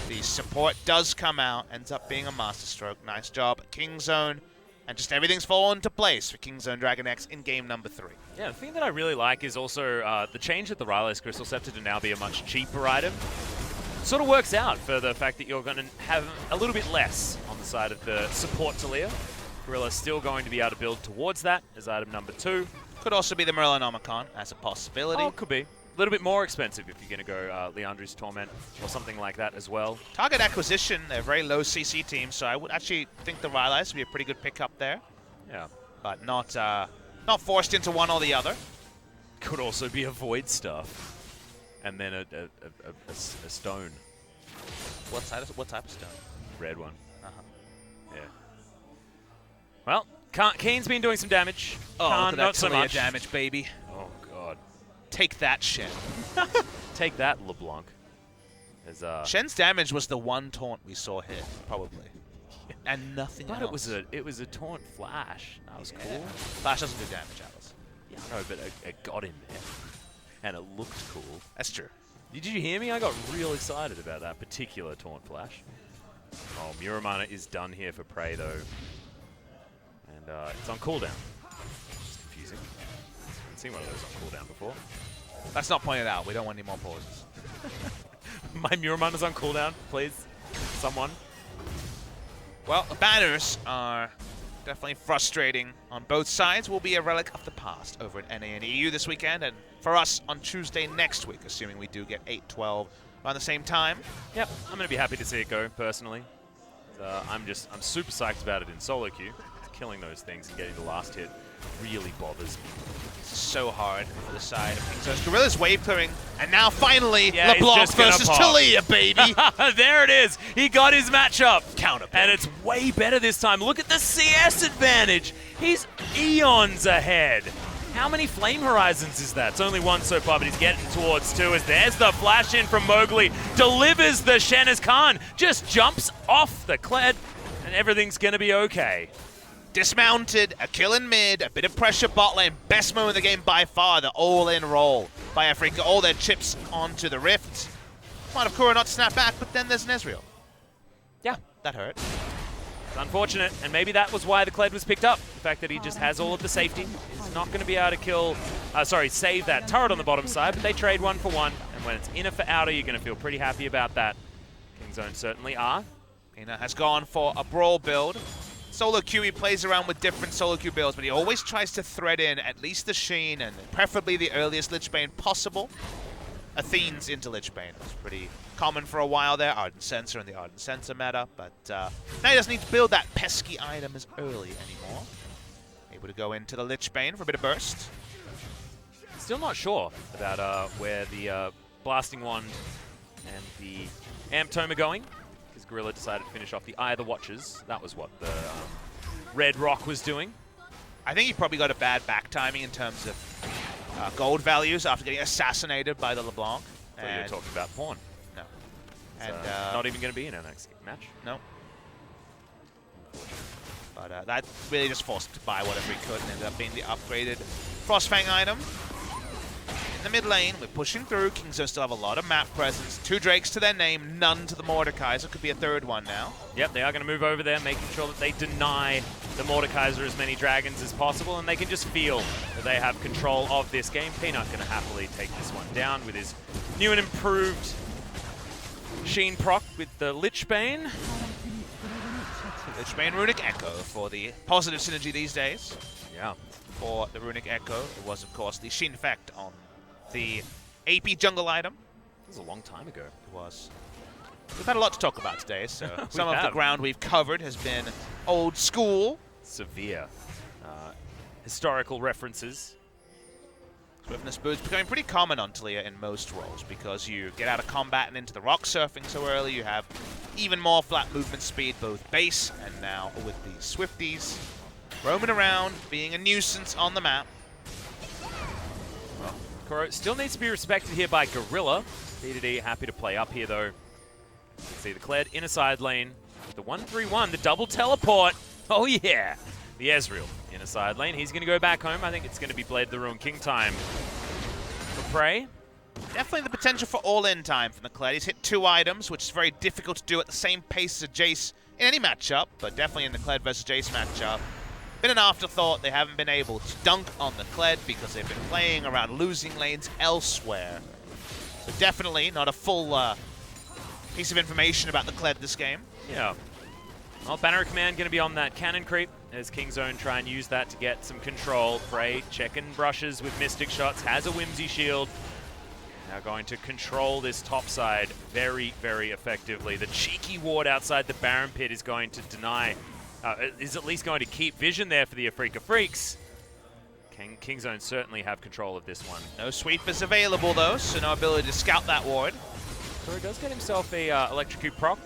the support does come out, ends up being a masterstroke. Nice job, Kingzone, and just everything's fallen into place for Kingzone DragonX in game number 3. Yeah, the thing that I really like is also the change with the Rylai's Crystal Scepter to now be a much cheaper item. Sort of works out for the fact that you're going to have a little bit less on the side of the support Talia. Gorilla's still going to be able to build towards that as item number 2. Could also be the Merlinomicon as a possibility. Oh, could be. A little bit more expensive if you're going to go Leandri's Torment or something like that as well. Target acquisition, they're a very low CC team, so I would actually think the Rylai's would be a pretty good pickup there. Yeah. But not forced into one or the other. Could also be a Void Stuff. And then a stone. What type of stone? Red one. Uh-huh. Yeah. Well, Keen's been doing some damage. Oh, Khan, look at that not so Talia much. damage, baby. Oh, God. Take that, Shen. Take that, LeBlanc. Shen's damage was the one taunt we saw hit, probably. And nothing But else. it was a taunt flash. That was cool. Flash doesn't do damage, Alice. Yeah, I know, but it got in there. And it looked cool. That's true. Did you hear me? I got real excited about that particular taunt flash. Oh, Muramana is done here for Prey, though. And it's on cooldown. It's confusing. I haven't seen one of those on cooldown before. Let's not point it out. We don't want any more pauses. My Muramana's on cooldown, please. Someone. Well, the banners are definitely frustrating on both sides. Will be a relic of the past over at NA and EU this weekend, and for us on Tuesday next week, assuming we do get 8-12 around the same time. Yep, I'm going to be happy to see it go, personally. I'm super psyched about it in solo queue. Killing those things and getting the last hit really bothers me. It's so hard for the side of things. So it's Gorilla's wave clearing, and now finally Yeah, LeBlanc versus Talia, baby. There it is. He got his matchup. Counter. And it's way better this time. Look at the CS advantage. He's eons ahead. How many Flame Horizons is that? It's only one so far, but he's getting towards 2 as there's the flash in from Mowgli. Delivers the Shen as Khan. Just jumps off the Kled, and everything's going to be okay. Dismounted, a kill in mid, a bit of pressure bot lane. Best moment of the game by far, the all-in roll by Afreeca. All their chips onto the Rift. Might have Kuro not snap back, but then there's an Ezreal. Yeah. That hurt. It's unfortunate, and maybe that was why the Kled was picked up. The fact that he just has all of the safety. He's not going to be able to save that turret on the bottom side, but they trade 1 for 1, and when it's inner for outer, you're going to feel pretty happy about that. Kingzone certainly are. Ina has gone for a Brawl build. Solo queue, he plays around with different solo queue builds, but he always tries to thread in at least the Sheen and preferably the earliest Lich Bane possible. Athene's into Lich Bane. It's pretty common for a while there. Ardent Sensor and the Ardent Sensor meta, but now he doesn't need to build that pesky item as early anymore. Able to go into the Lich Bane for a bit of burst. Still not sure about where the Blasting Wand and the Amp Tome are going, because Gorilla decided to finish off the Eye of the Watchers. That was what the Red Rock was doing. I think he probably got a bad back timing in terms of gold values after getting assassinated by the LeBlanc. So you're talking about Pawn. No. And And not even going to be in our next match. No. But that really just forced him to buy whatever he could and ended up being the upgraded Frostfang item. In the mid lane, we're pushing through. Kingzone still have a lot of map presence. 2 Drakes to their name, none to the Mordekaiser. Could be a 3rd one now. Yep, they are going to move over there, making sure that they deny the Mordekaiser as many dragons as possible, and they can just feel that they have control of this game. Peanut going to happily take this one down with his new and improved Sheen proc with the Lich Bane. Lich Bane Runic Echo for the positive synergy these days. Yeah. For the Runic Echo, it was, of course, the Sheen effect on the AP jungle item. This was a long time ago. It was. We've had a lot to talk about today, so some of the have. ground we've covered has been old school. Severe historical references. Swiftness boots becoming pretty common on Talia in most roles because you get out of combat and into the rock surfing so early. You have even more flat movement speed, both base and now with the Swifties. Roaming around, being a nuisance on the map. Well, Kuro still needs to be respected here by Gorilla. DDD happy to play up here though. You can see the Kled in a side lane. The 1-3-1, the double teleport. Oh yeah. The Ezreal in a side lane. He's going to go back home. I think it's going to be Blade the Ruin King time for Prey. Definitely the potential for all-in time from the Kled. He's hit 2 items, which is very difficult to do at the same pace as Jace in any matchup, but definitely in the Kled versus Jace matchup. Been an afterthought. They haven't been able to dunk on the Kled because they've been playing around losing lanes elsewhere. So definitely not a full piece of information about the Kled this game. Yeah. Well, Banner of Command going to be on that cannon creep as Kingzone try and use that to get some control. Frey checking brushes with Mystic Shots, has a Whimsy Shield. Now going to control this top side very, very effectively. The cheeky ward outside the Baron Pit is going to deny, is at least going to keep vision there for the Afreeca Freecs. Kingzone certainly have control of this one. No sweep is available though, so no ability to scout that ward. Kuro does get himself a Electrocute proc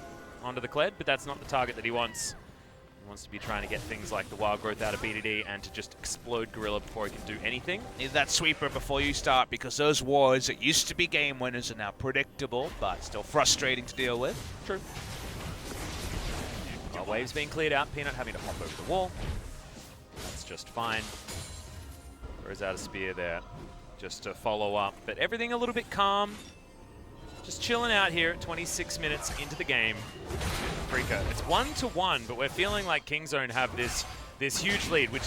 onto the Kled, but that's not the target that he wants. He wants to be trying to get things like the Wild Growth out of BDD and to just explode Gorilla before he can do anything. Need that sweeper before you start, because those wards that used to be game winners are now predictable, but still frustrating to deal with. True. Well, waves being cleared out, Peanut having to hop over the wall. That's just fine. Throws out a spear there just to follow up, but everything a little bit calm. Just chilling out here at 26 minutes into the game. Afreeca, it's 1-1, but we're feeling like Kingzone have this huge lead, which,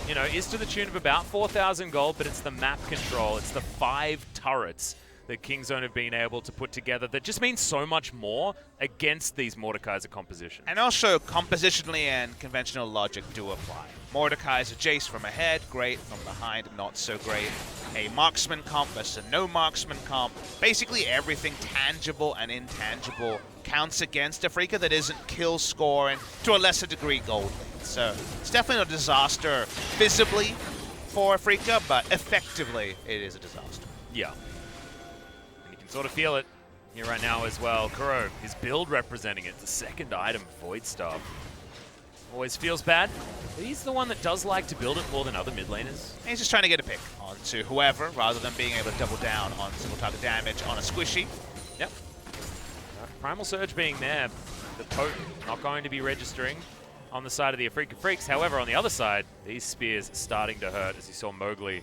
you know, is to the tune of about 4,000 gold, but it's the map control. It's the 5 turrets that Kingzone have been able to put together that just means so much more against these Mordekaiser compositions. And also, compositionally and conventional logic do apply. Mordekaiser Jace from ahead, great. From behind, not so great. A marksman comp versus a no marksman comp. Basically everything tangible and intangible counts against Afreeca that isn't kill score and to a lesser degree gold lead. So it's definitely a disaster visibly for Afreeca, but effectively it is a disaster. Yeah. And you can sort of feel it here right now as well. Kuro, his build representing it. The second item, Void Staff. Always feels bad, but he's the one that does like to build it more than other mid laners. He's just trying to get a pick onto whoever, rather than being able to double down on single target damage on a squishy. Yep. Primal Surge being there, the poke not going to be registering on the side of the Afreeca Freecs. However, on the other side, these spears starting to hurt, as you saw Mowgli.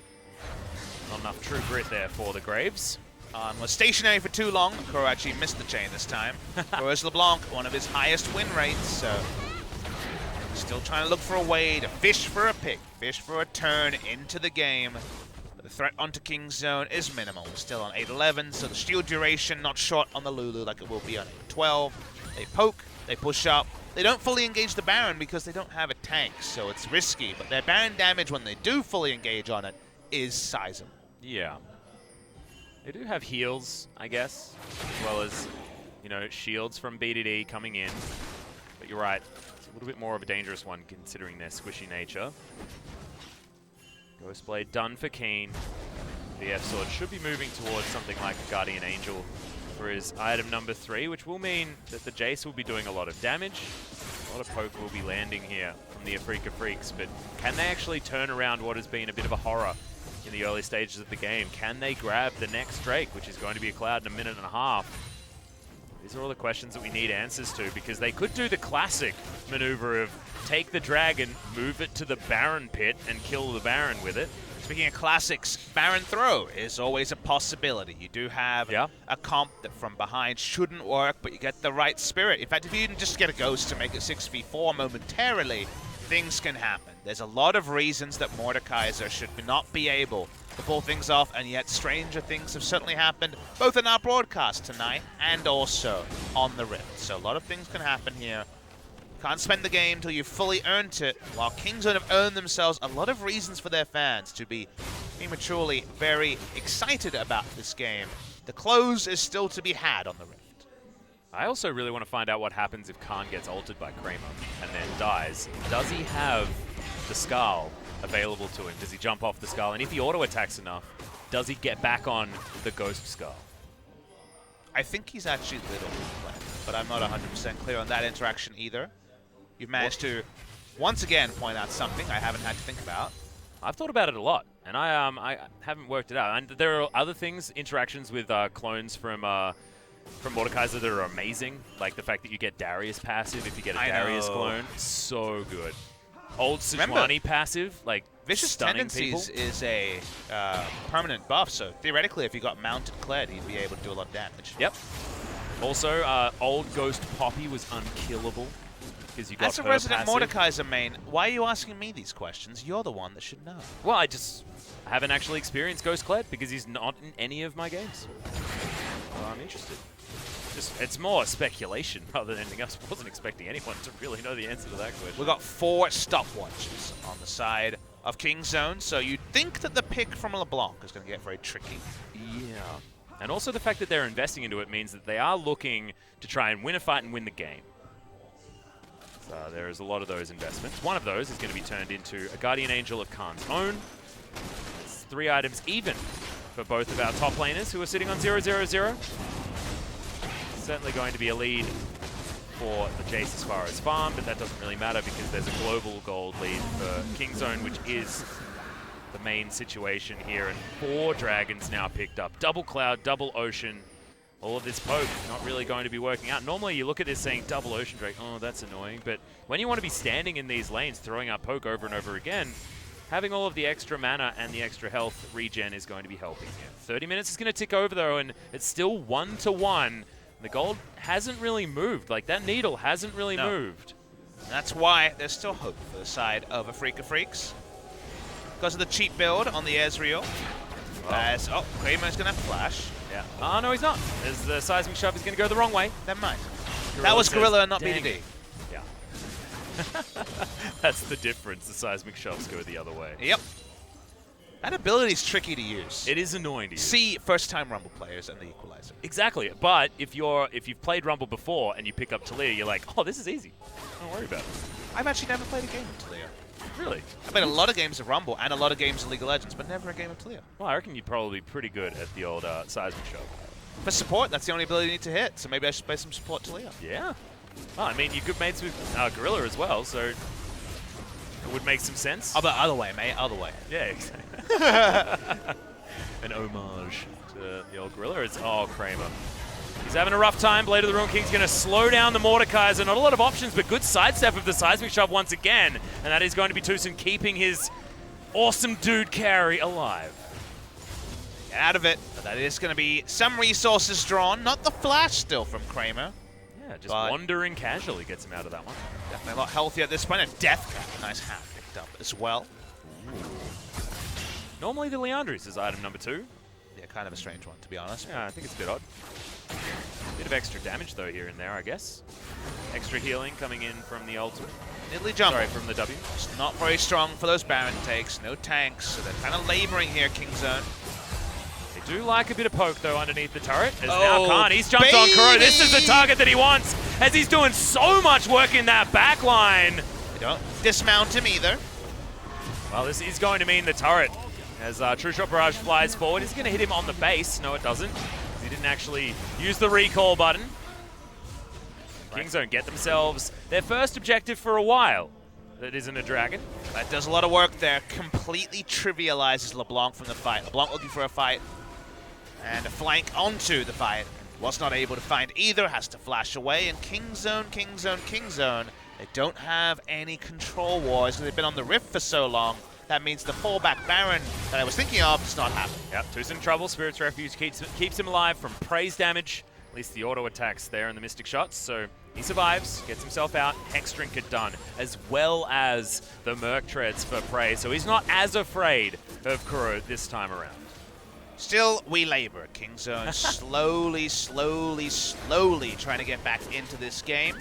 Not enough true grit there for the Graves. Was stationary for too long. Kuro actually missed the chain this time. Kuro's LeBlanc, one of his highest win rates, so still trying to look for a way to fish for a pick, fish for a turn into the game. But the threat onto Kingzone is minimal. We're still on 8-11, so the shield duration not short on the Lulu like it will be on 8-12. They poke, they push up. They don't fully engage the Baron because they don't have a tank, so it's risky. But their Baron damage when they do fully engage on it is sizable. Yeah. They do have heals, I guess, as well as, you know, shields from BDD coming in. But you're right. A little bit more of a dangerous one considering their squishy nature. Ghostblade done for Keen. The F-Sword should be moving towards something like a Guardian Angel for his item number 3, which will mean that the Jace will be doing a lot of damage. A lot of poke will be landing here from the Afreeca Freecs, but can they actually turn around what has been a bit of a horror in the early stages of the game? Can they grab the next Drake, which is going to be a Cloud in a minute and a half? These are all the questions that we need answers to, because they could do the classic maneuver of take the dragon, move it to the Baron Pit, and kill the Baron with it. Speaking of classics, Baron Throw is always a possibility. You do have a comp that from behind shouldn't work, but you get the right spirit. In fact, if you can just get a Ghost to make it 6v4 momentarily, things can happen. There's a lot of reasons that Mordekaiser should not be able to pull things off, and yet stranger things have certainly happened, both in our broadcast tonight and also on the Rift. So a lot of things can happen here. Can't spend the game till you've fully earned it, while Kingzone have earned themselves a lot of reasons for their fans to be prematurely very excited about this game. The close is still to be had on the Rift. I also really want to find out what happens if Khan gets altered by Kramer and then dies. Does he have the Skull available to him? Does he jump off the Skull? And if he auto-attacks enough, does he get back on the Ghost Skull? I think he's actually little, but I'm not 100% clear on that interaction either. You've managed to, once again, point out something I haven't had to think about. I've thought about it a lot, and I haven't worked it out. And there are other things, interactions with clones from Mordekaiser that are amazing, like the fact that you get Darius passive if you get a Darius clone. So good. Old Sejuani passive, like Vicious Tendencies is a permanent buff, so theoretically if you got mounted Kled, he'd be able to do a lot of damage. Yep. Also, old Ghost Poppy was unkillable because you got As a resident Mordekaiser main, why are you asking me these questions? You're the one that should know. Well, I haven't actually experienced Ghost Kled because he's not in any of my games. So I'm interested. It's more speculation rather than anything else. I wasn't expecting anyone to really know the answer to that question. We've got 4 stopwatches on the side of Kingzone, so you'd think that the pick from LeBlanc is going to get very tricky. Yeah. And also the fact that they're investing into it means that they are looking to try and win a fight and win the game. So there is a lot of those investments. One of those is going to be turned into a Guardian Angel of Khan's own. It's 3 items even for both of our top laners who are sitting on 0-0-0. Certainly going to be a lead for the Jace as far as farm, but that doesn't really matter because there's a global gold lead for Kingzone, which is the main situation here. And 4 dragons now picked up. Double Cloud, double Ocean. All of this poke not really going to be working out. Normally you look at this saying double Ocean Drake, oh, that's annoying. But when you want to be standing in these lanes, throwing out poke over and over again, having all of the extra mana and the extra health regen is going to be helping you. 30 minutes is going to tick over though, and it's still 1-1. The gold hasn't really moved. Like, that needle hasn't really moved. That's why there's still hope for the side of Afreeca Freecs. Because of the cheap build on the Ezreal. Oh, Kramer's going to flash. Yeah. Oh, no, he's not. As the seismic shove is going to go the wrong way. Never mind. That was Gorilla and not BDD. Yeah. That's the difference. The seismic shoves go the other way. Yep. That ability is tricky to use. It is annoying to use. See first-time Rumble players and the Equalizer. Exactly. But if you've played Rumble before and you pick up Talia, you're like, oh, this is easy. Don't worry about it. I've actually never played a game of Talia. Really? I've played a lot of games of Rumble and a lot of games of League of Legends, but never a game of Talia. Well, I reckon you'd probably be pretty good at the old seismic shove. For support, that's the only ability you need to hit, so maybe I should play some support Talia. Yeah. Well, I mean, you're good mates with Gorilla as well, so it would make some sense. Oh, but other way, mate, other way. Yeah, exactly. An homage to the old Gorilla. It's, oh, Kramer. He's having a rough time. Blade of the Ruined King's going to slow down the Mordekaiser. Not a lot of options, but good sidestep of the seismic shove once again. And that is going to be Tucson keeping his awesome dude carry alive. Get out of it. But that is going to be some resources drawn. Not the flash still from Kramer. Yeah, just wandering casually gets him out of that one. Definitely a lot healthier at this point. A Death Cap. Nice hat picked up as well. Ooh. Normally the Leandris is item number 2. Yeah, kind of a strange one, to be honest. Yeah, I think it's a bit odd. Bit of extra damage, though, here and there, I guess. Extra healing coming in from the ultimate. Niddly jump. Sorry, from the W. It's not very strong for those Baron takes. No tanks, so they're kind of laboring here, Kingzone. They do like a bit of poke, though, underneath the turret. As now Khan, he's jumped on Kuro. This is the target that he wants, as he's doing so much work in that back line. They don't dismount him either. Well, this is going to mean the turret. As True Shot Barrage flies forward, it's going to hit him on the base. No, it doesn't. He didn't actually use the recall button. Kingzone get themselves their first objective for a while. That isn't a dragon. That does a lot of work there. Completely trivializes LeBlanc from the fight. LeBlanc looking for a fight and a flank onto the fight. Was not able to find either. Has to flash away. And Kingzone, they don't have any control wars. They've been on the Rift for so long. That means the fallback Baron that I was thinking of does not happen. Yep, Tucson in trouble. Spirit's Refuge keeps him alive from praise damage. At least the auto attacks there and the Mystic Shots. So he survives, gets himself out. Hex Drinker done, as well as the Merc Treads for Prey. So he's not as afraid of Kuro this time around. Still, we labor. Kingzone slowly trying to get back into this game.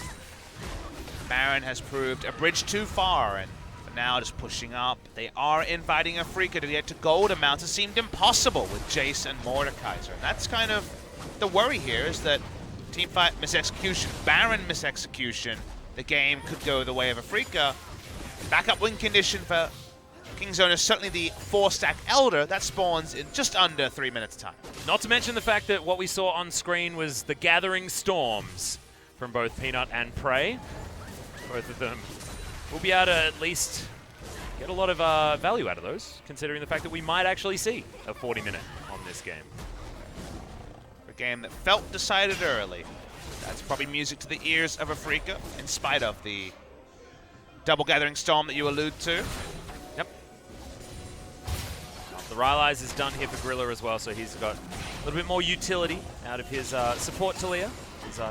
Baron has proved a bridge too far, and now just pushing up. They are inviting Afreeca to get to gold amounts. It seemed impossible with Jace and Mordekaiser. And that's kind of the worry here, is that teamfight misexecution, Baron misexecution, the game could go the way of Afreeca. Backup win condition for Kingzone is certainly the 4-stack Elder. That spawns in just under 3 minutes time. Not to mention the fact that what we saw on screen was the Gathering Storms from both Peanut and Prey. Both of them will be able to at least get a lot of value out of those, considering the fact that we might actually see a 40-minute on this game. A game that felt decided early. That's probably music to the ears of Afreeca, in spite of the double Gathering Storm that you allude to. Yep. The Rylai's is done here for Gorilla as well, so he's got a little bit more utility out of his support Talia.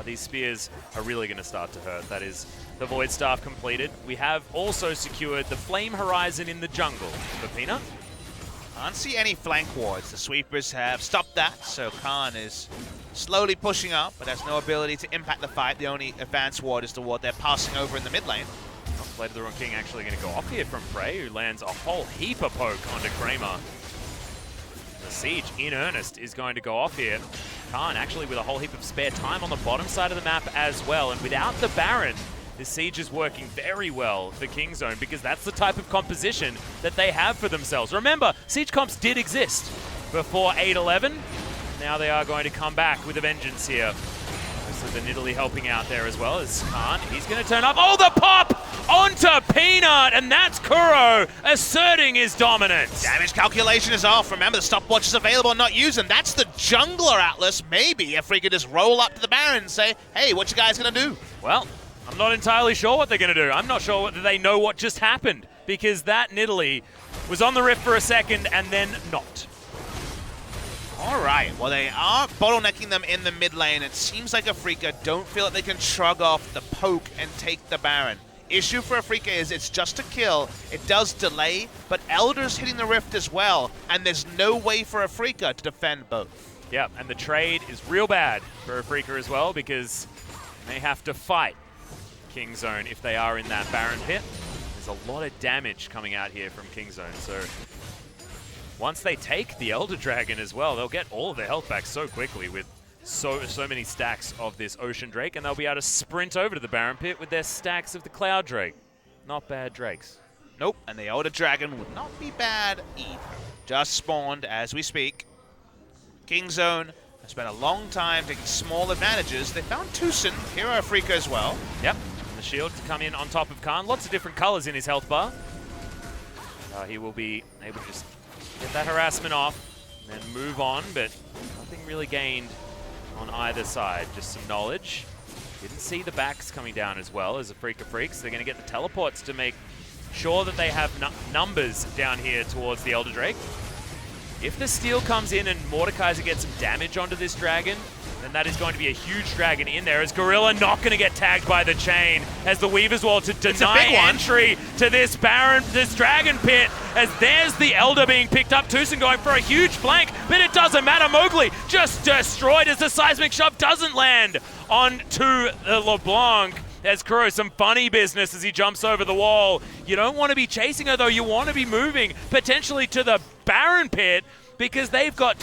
These spears are really going to start to hurt. That is the Void Staff completed. We have also secured the Flame Horizon in the jungle for Peanut. I don't see any flank wards. The sweepers have stopped that, so Khan is slowly pushing up, but has no ability to impact the fight. The only advanced ward is the ward they're passing over in the mid lane. Blade of the Rune King actually going to go off here from Prey, who lands a whole heap of poke onto Kramer. The Siege, in earnest, is going to go off here. Khan actually with a whole heap of spare time on the bottom side of the map as well, and without the Baron, this Siege is working very well for Kingzone because that's the type of composition that they have for themselves. Remember, Siege comps did exist before 8-11. Now they are going to come back with a vengeance here. So the Nidalee helping out there as well as Khan. He's going to turn up. Oh, the pop onto Peanut, and that's Kuro asserting his dominance. Damage calculation is off. Remember, the stopwatch is available, not used, and that's the jungler Atlas. Maybe if we could just roll up to the Baron and say, hey, what you guys going to do? Well, I'm not entirely sure what they're going to do. I'm not sure whether they know what just happened because that Nidalee was on the rift for a second and then not. All right, well, they are bottlenecking them in the mid lane. It seems like Afreeca don't feel like they can shrug off the poke and take the Baron. Issue for Afreeca is it's just a kill. It does delay, but Elder's hitting the rift as well, and there's no way for Afreeca to defend both. Yeah, and the trade is real bad for Afreeca as well because they have to fight Kingzone if they are in that Baron pit. There's a lot of damage coming out here from Kingzone, so once they take the Elder Dragon as well, they'll get all of their health back so quickly with so many stacks of this Ocean Drake, and they'll be able to sprint over to the Baron Pit with their stacks of the Cloud Drake. Not bad Drakes. Nope, and the Elder Dragon would not be bad either. Just spawned as we speak. Kingzone has spent a long time taking small advantages. They found Tucson, Hero Afreeca as well. Yep, and the shield to come in on top of Khan. Lots of different colors in his health bar. He will be able to just get that harassment off and then move on, but nothing really gained on either side. Just some knowledge. Didn't see the backs coming down as well as Afreeca Freecs. They're going to get the teleports to make sure that they have numbers down here towards the Elder Drake. If the steal comes in and Mordekaiser gets some damage onto this dragon, then that is going to be a huge dragon in there. As Gorilla not going to get tagged by the chain as the Weaver's Wall to deny entry to this dragon pit. As there's the Elder being picked up. Tucson going for a huge flank, but it doesn't matter. Mowgli just destroyed as the seismic shove doesn't land onto LeBlanc. As Kuro, some funny business as he jumps over the wall. You don't want to be chasing her though, you want to be moving potentially to the Baron pit because they've got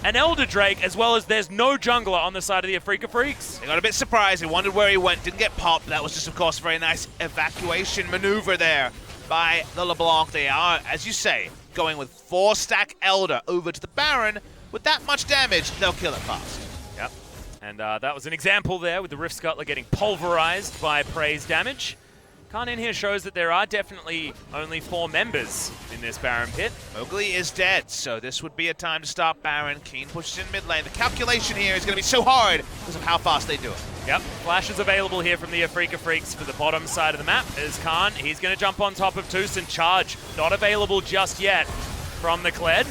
an Elder Drake as well as there's no jungler on the side of the Afreeca Freecs. They got a bit surprised, they wondered where he went, didn't get popped. That was just of course a very nice evacuation maneuver there by the LeBlanc. They are, as you say, going with 4-stack Elder over to the Baron. With that much damage, they'll kill it fast. Yep. And that was an example there with the Rift Scuttler getting pulverized by Prey's damage. Khan in here shows that there are definitely only 4 members in this Baron pit. Mowgli is dead, so this would be a time to stop Baron. Keen pushes in mid lane. The calculation here is going to be so hard because of how fast they do it. Yep, flash is available here from the Afreeca Freecs for the bottom side of the map. As Khan, he's going to jump on top of Tucson. Charge, not available just yet from the Kled.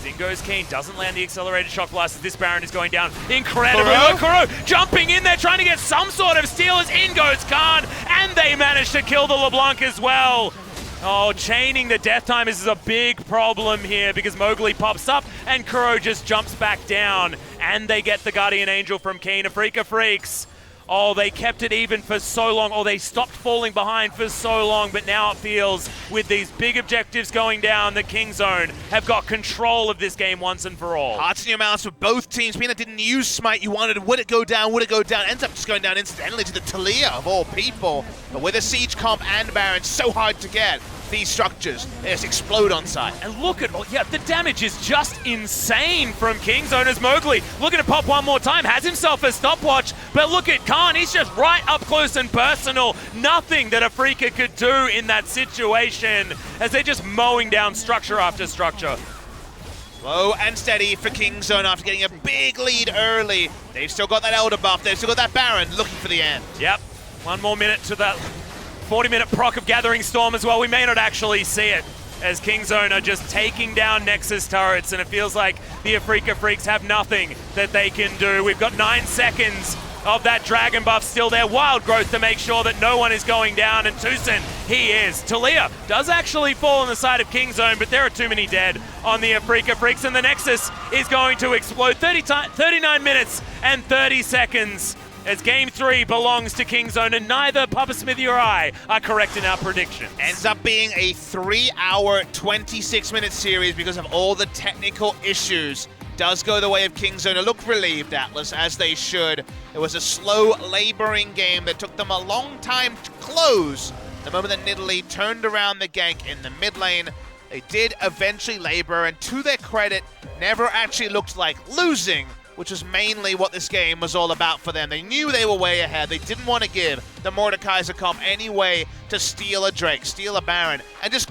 Ingo's keen, doesn't land the accelerated shock blast as this Baron is going down. Incredible. Kuro jumping in there, trying to get some sort of steal as in goes Khan, and they manage to kill the LeBlanc as well. Oh, chaining the death time is a big problem here because Mowgli pops up and Kuro just jumps back down, and they get the Guardian Angel from Keen. Afreeca Freecs. Oh, they kept it even for so long, or they stopped falling behind for so long, but now it feels, with these big objectives going down, the Kingzone have got control of this game once and for all. Hearts in your mouths for both teams. Peanut didn't use Smite. You wanted, would it go down, would it go down? Ends up just going down incidentally to the Talia of all people. But with a Siege comp and Baron, so hard to get. These structures, they just explode on site. And look at, the damage is just insane from Kingzone as Mowgli looking to pop one more time, has himself a stopwatch, but look at Khan, he's just right up close and personal. Nothing that Afreeca could do in that situation as they're just mowing down structure after structure. Slow and steady for Kingzone after getting a big lead early. They've still got that Elder buff, they've still got that Baron looking for the end. Yep, one more minute to that 40-minute proc of Gathering Storm as well. We may not actually see it as Kingzone are just taking down Nexus turrets, and it feels like the Afreeca Freecs have nothing that they can do. We've got 9 seconds of that dragon buff still there. Wild growth to make sure that no one is going down, and Tucson He is. Talia does actually fall on the side of Kingzone, but there are too many dead on the Afreeca Freecs, and the Nexus is going to explode. 39 minutes and 30 seconds as Game 3 belongs to Kingzone, and neither Papa Smithy or I are correct in our predictions. Ends up being a 3-hour, 26-minute series because of all the technical issues. Does go the way of Kingzone. It looked relieved, Atlas, as they should. It was a slow, laboring game that took them a long time to close. The moment that Nidalee turned around the gank in the mid lane, they did eventually labor, and to their credit, never actually looked like losing, which was mainly what this game was all about for them. They knew they were way ahead. They didn't want to give the Mordekaiser comp any way to steal a Drake, steal a Baron, and just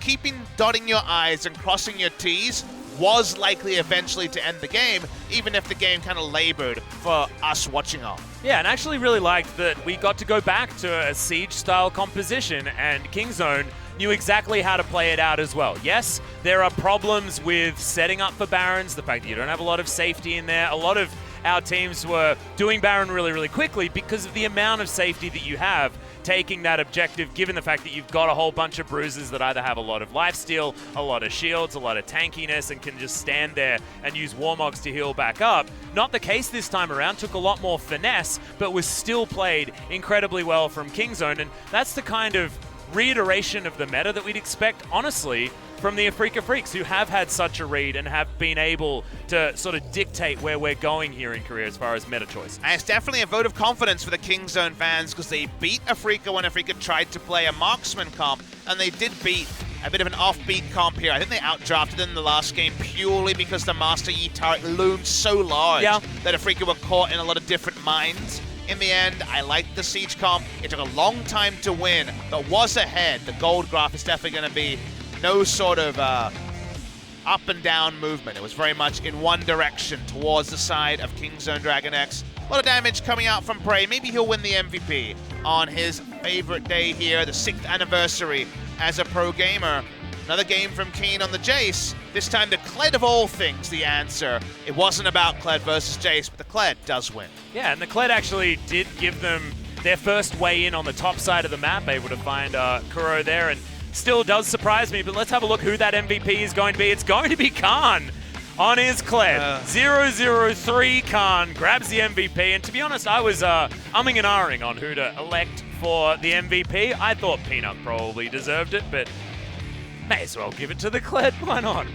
dotting your I's and crossing your T's was likely eventually to end the game, even if the game kind of labored for us watching on. Yeah, and actually really liked that we got to go back to a Siege-style composition, and Kingzone knew exactly how to play it out as well. Yes, there are problems with setting up for Barons, the fact that you don't have a lot of safety in there. A lot of our teams were doing Baron really, really quickly because of the amount of safety that you have taking that objective, given the fact that you've got a whole bunch of bruisers that either have a lot of lifesteal, a lot of shields, a lot of tankiness, and can just stand there and use Warmogs to heal back up. Not the case this time around. Took a lot more finesse, but was still played incredibly well from Kingzone, and that's the kind of reiteration of the meta that we'd expect, honestly, from the Afreeca Freecs, who have had such a read and have been able to sort of dictate where we're going here in Korea as far as meta choice. And it's definitely a vote of confidence for the Kingzone fans because they beat Afreeca when Afreeca tried to play a marksman comp, and they did beat a bit of an offbeat comp here. I think they outdrafted in the last game purely because the Master Yi turret loomed so large that Afreeca were caught in a lot of different mines. In the end, I liked the Siege comp. It took a long time to win, but was ahead. The gold graph is definitely going to be no sort of up and down movement. It was very much in one direction towards the side of Kingzone DragonX. A lot of damage coming out from Prey. Maybe he'll win the MVP on his favorite day here, the 6th anniversary as a pro gamer. Another game from Keen on the Jace. This time the Kled of all things, the answer. It wasn't about Kled versus Jace, but the Kled does win. Yeah, and the Kled actually did give them their first way in on the top side of the map, able to find Kuro there, and still does surprise me, but let's have a look who that MVP is going to be. It's going to be Khan on his Kled. 003 Khan grabs the MVP, and to be honest, I was umming and ahhing on who to elect for the MVP. I thought Peanut probably deserved it, but may as well give it to the Kled. Why not?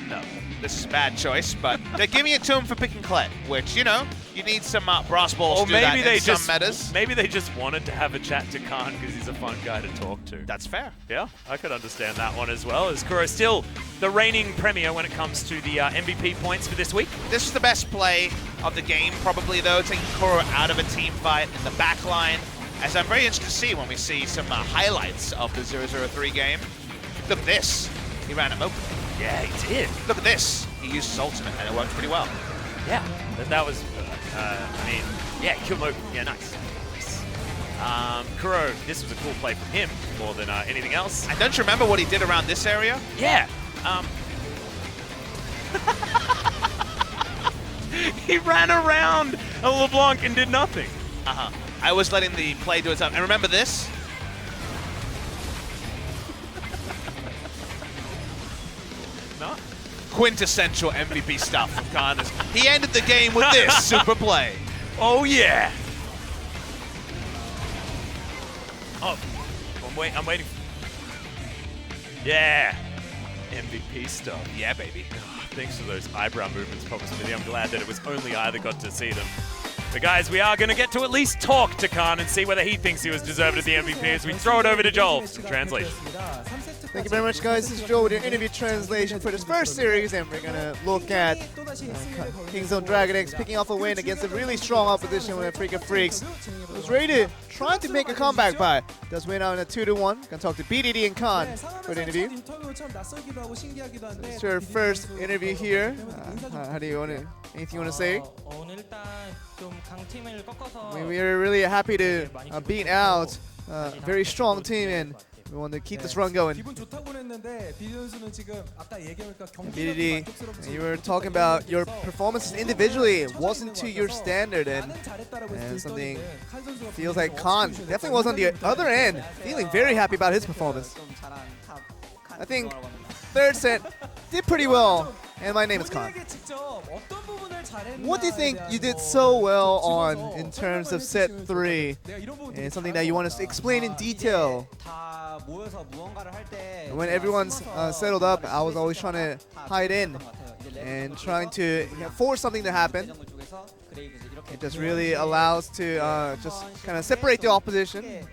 No, this is a bad choice, but they're giving it to him for picking Kled, which, you know, you need some brass balls to do that in some metas. Maybe they just wanted to have a chat to Khan because he's a fun guy to talk to. That's fair. Yeah, I could understand that one as well. As Kuro still the reigning premier when it comes to the MVP points for this week. This is the best play of the game, probably, though, taking Kuro out of a team fight in the back line, as I'm very interested to see when we see some highlights of the 003 game. Look at this. He ran him open. Yeah, he did. Look at this. He used his ultimate, and it worked pretty well. Yeah, that was, I mean, yeah, kill him open. Yeah, nice. Kuro, this was a cool play from him more than anything else. And don't you remember what he did around this area? Yeah. He ran around a LeBlanc and did nothing. I was letting the play do its own. And remember this? No. Quintessential MVP stuff from Karnas. He ended the game with this super play. Oh, yeah. Oh, I'm waiting. Yeah. MVP stuff. Yeah, baby. Oh, thanks for those eyebrow movements, Papa Smithy. I'm glad that it was only I that got to see them. But guys, we are going to get to at least talk to Khan and see whether he thinks he was deserved of the MVP as we throw it over to Joel for translation. Thank you very much, guys. This is Joel with your interview translation for this first series, and we're going to look at Kingzone DragonX picking off a win against a really strong opposition with Afreeca Freecs. Was ready to try to make a comeback, but does win out in a 2-1. Gonna talk to BDD and Khan for the interview. It's your first interview here. How do you want to? Anything you want to say? We are really happy to beat out a very strong team, and We want to keep this run going. BDD, you were talking about your performances individually wasn't to your standard, and something feels like Khan definitely was on the other end, feeling very happy about his performance. I think third set did pretty well, and my name is Khan. What do you think you did so well on in terms of set 3, and something that you want to explain in detail? When everyone's settled up, I was always trying to hide in and trying to force something to happen. It just really allows to just kind of separate the opposition.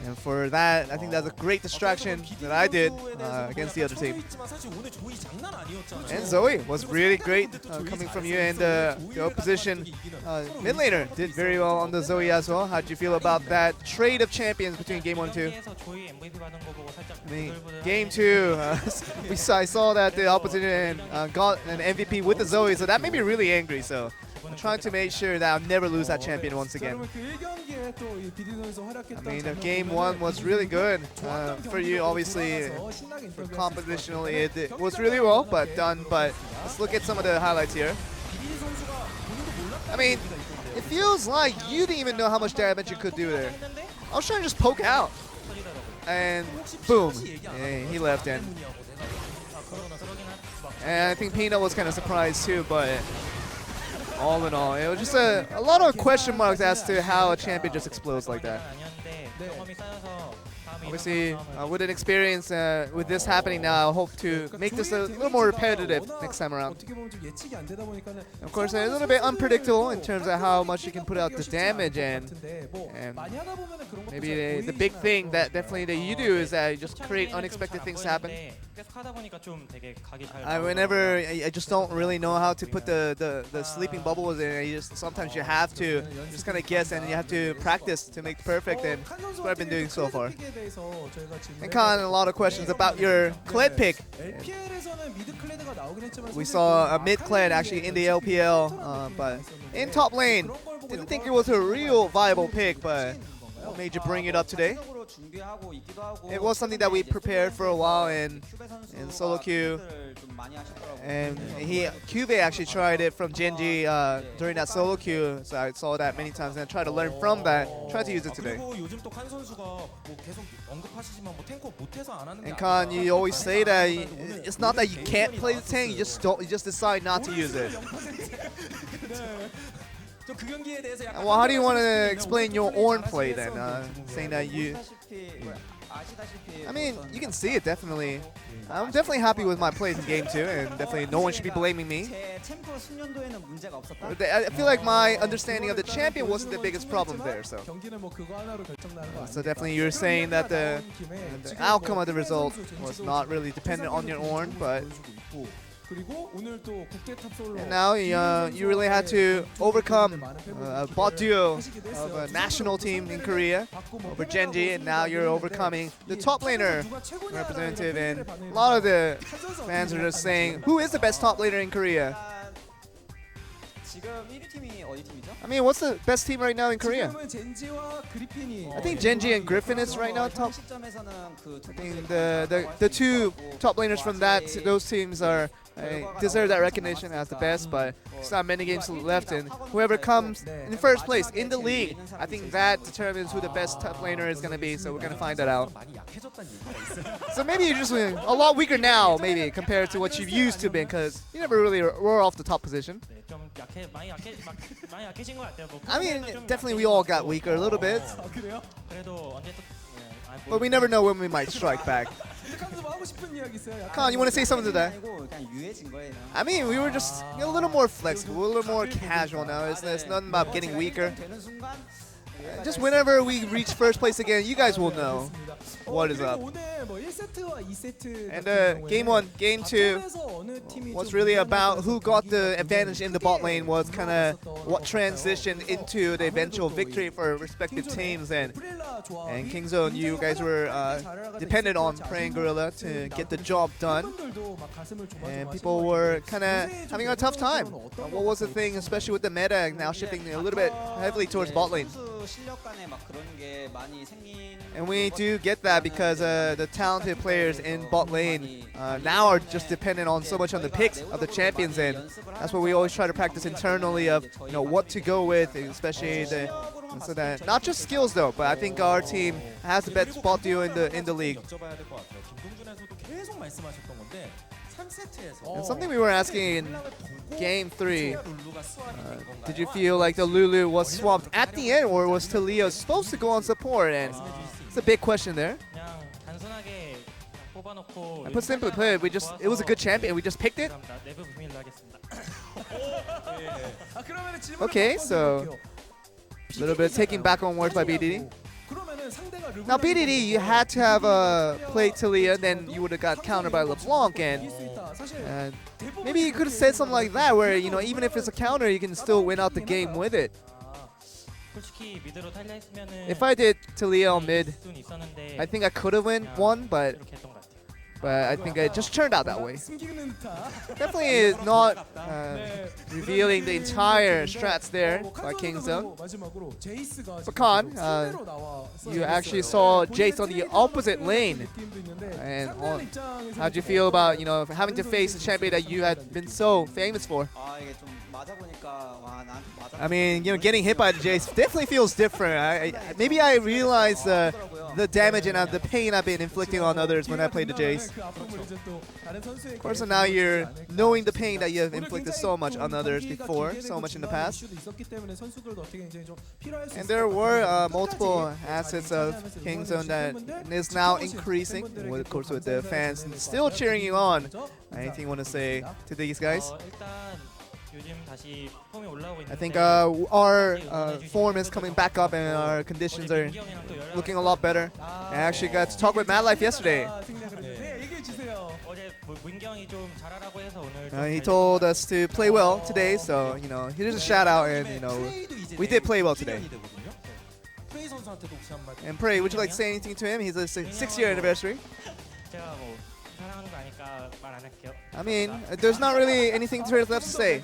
And for that, I think that's a great distraction that I did against the other team. And Zoe was really great coming from you, and the opposition mid laner did very well on the Zoe as well. How did you feel about that trade of champions between game 1 and 2? I mean, game 2, I saw that the opposition got an MVP with the Zoe, so that made me really angry. So I'm trying to make sure that I'll never lose that champion once again. I mean, game 1 was really good for you, obviously. For compositionally, it was really well done. But let's look at some of the highlights here. I mean, it feels like you didn't even know how much damage you could do there. I was trying to just poke out, and boom, he left in. And I think Peanut was kind of surprised too, but all in all, it was just a lot of question marks as to how a champion just explodes like that. Obviously, with an experience with this happening now, I hope to make this a little more repetitive next time around. Of course, it's a little bit unpredictable in terms of how much you can put out the damage, and maybe the big thing that definitely that you do is that you just create unexpected things happen. I just don't really know how to put the sleeping bubbles in. Sometimes you have to just kind of guess, and you have to practice to make perfect, and that's what I've been doing so far. And Khan, a lot of questions about your Kled pick. We saw a mid Kled actually in the LPL, but in top lane, didn't think it was a real viable pick, but made you bring it up today. It was something that we prepared for a while in solo queue, and Cube actually tried it from Genji during that solo queue, so I saw that many times and I tried to learn from that, tried to use it today. And Khan, you always say that it's not that you can't play the tank, you just decide not to use it. Well, how do you want to explain your Ornn play then? Saying that I mean, you can see it definitely. I'm definitely happy with my plays in game 2, and definitely no one should be blaming me. I feel like my understanding of the champion wasn't the biggest problem there, so definitely you're saying that the outcome of the result was not really dependent on your Ornn, but and now you really had to overcome a bot duo of a national team in Korea over Genji, and now you're overcoming the top laner representative, and a lot of the fans are just saying, who is the best top laner in Korea? I mean, what's the best team right now in Korea? I think Genji and Griffin is right now top. I think the two top laners from those teams deserve that recognition as the best, but it's not many games left, and whoever comes in first place in the league, I think that determines who the best top laner is going to be, so we're going to find that out. So maybe you're just a lot weaker now, maybe, compared to what you used to be, because you never really were off the top position. I mean, definitely we all got weaker a little bit, but we never know when we might strike back. Khan, you want to say something to that? I mean, we were just a little more flexible, a little more casual now. It's nothing about getting weaker. Just whenever we reach first place again, you guys will know what is up. And game 1, game 2 was really about who got the advantage in the bot lane, was kind of what transitioned into the eventual victory for respective teams. And Kingzone, you guys were dependent on Praying Gorilla to get the job done. And people were kind of having a tough time. What was the thing, especially with the meta now shifting a little bit heavily towards bot lane? And we do get that because the talented players in bot lane now are just dependent on so much on the picks of the champions, and that's what we always try to practice internally of what to go with, especially so that not just skills though, but I think our team has the best spot duo in the league. And something we were asking in Game 3, did you feel like the Lulu was swapped at the end, or was Talia supposed to go on support? And it's a big question there. I put simply put, it was a good champion, we just picked it. Okay, so a little bit taking back on words by BDD. Now BDD, you had to have played Talia, then you would have got countered by LeBlanc, and maybe you could have said something like that, where even if it's a counter, you can still win out the game with it. If I did Talia on mid, I think I could have won, but I think it just turned out that way. Definitely is not revealing the entire strats there by Kingzone. For Khan, you actually saw Jace on the opposite lane. And how'd you feel about having to face a champion that you had been so famous for? I mean, getting hit by the Jace definitely feels different. Maybe I realized the damage and the pain I've been inflicting on others when I played the Jace. Of course, now you're knowing the pain that you have inflicted so much on others before, so much in the past. And there were multiple assets of Kingzone that is now increasing, of course, with the fans still cheering you on. Anything you want to say to these guys? I think our form is coming back up and our conditions are looking a lot better. I actually got to talk with Madlife yesterday. He told us to play well today, so here's a shout out, and we did play well today. And Prey, would you like to say anything to him? He's a 6-year anniversary. I mean, there's not really anything left to say.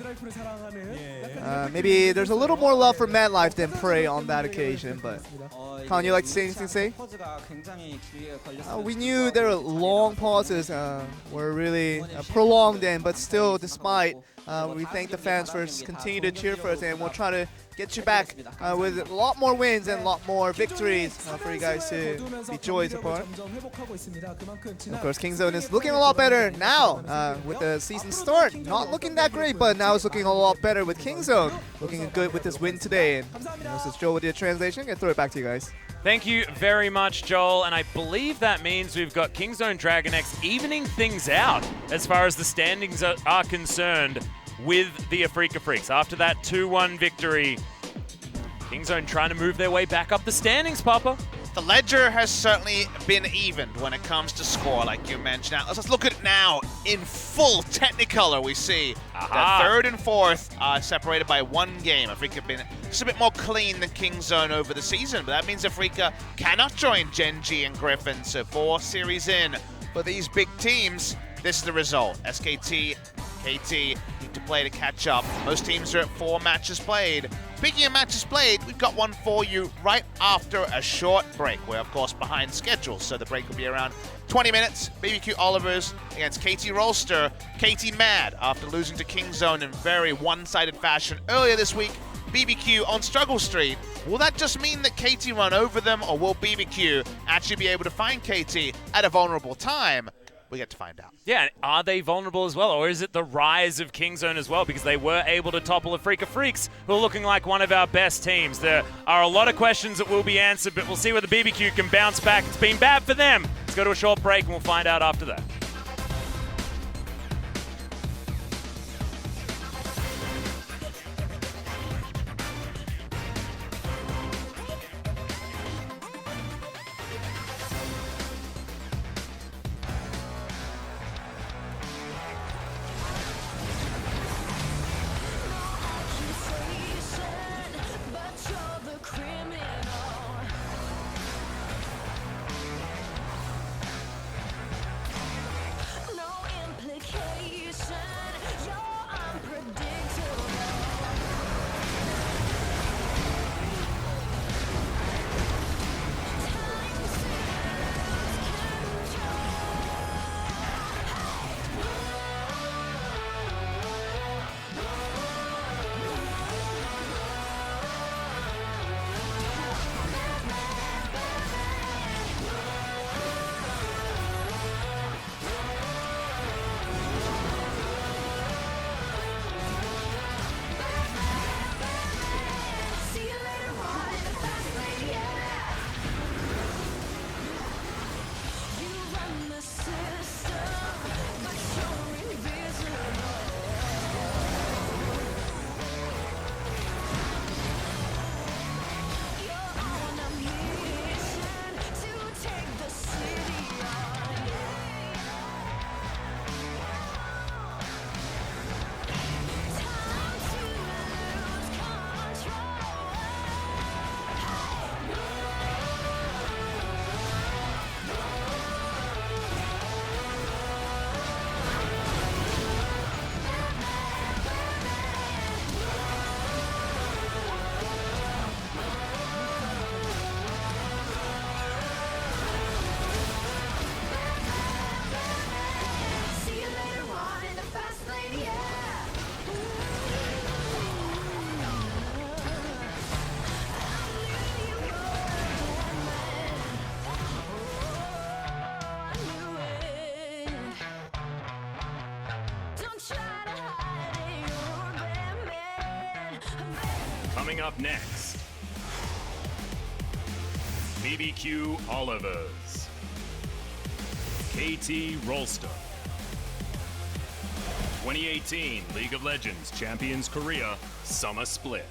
Maybe there's a little more love for Madlife than Prey on that occasion, but Khan, you like to say anything to say? We knew there were long pauses, were really prolonged, but still, despite, we thank the fans for continuing to cheer for us, and we'll try to get you back with a lot more wins and a lot more victories for you guys to be joyous upon. Of course, Kingzone is looking a lot better now with the season start. Not looking that great, but now it's looking a lot better with Kingzone. Looking good with this win today. And this is Joel with the translation. I'll throw it back to you guys. Thank you very much, Joel. And I believe that means we've got Kingzone DragonX evening things out as far as the standings are concerned with the Afreeca Freecs. After that 2-1 victory, Kingzone trying to move their way back up the standings, Papa. The ledger has certainly been evened when it comes to score, like you mentioned. Now, let's look at it now in full Technicolor. We see that third and fourth are separated by 1 game. Afreeca have been just a bit more clean than Kingzone over the season, but that means Afreeca cannot join Gen.G and Griffin. So 4 series in for these big teams, this is the result. SKT, KT need to play to catch up. Most teams are at 4 matches played. Speaking of matches played, we've got one for you right after a short break. We're, of course, behind schedule, so the break will be around 20 minutes. BBQ Olivers against KT Rolster. KT mad after losing to Kingzone in very one-sided fashion earlier this week. BBQ on Struggle Street. Will that just mean that KT run over them, or will BBQ actually be able to find KT at a vulnerable time? We get to find out. Yeah, are they vulnerable as well, or is it the rise of Kingzone as well? Because they were able to topple Afreeca Freecs, who are looking like one of our best teams. There are a lot of questions that will be answered, but we'll see whether BBQ can bounce back. It's been bad for them. Let's go to a short break, and we'll find out after that. Coming up next, BBQ Olivers, KT Rolster, 2018 League of Legends Champions Korea Summer Split.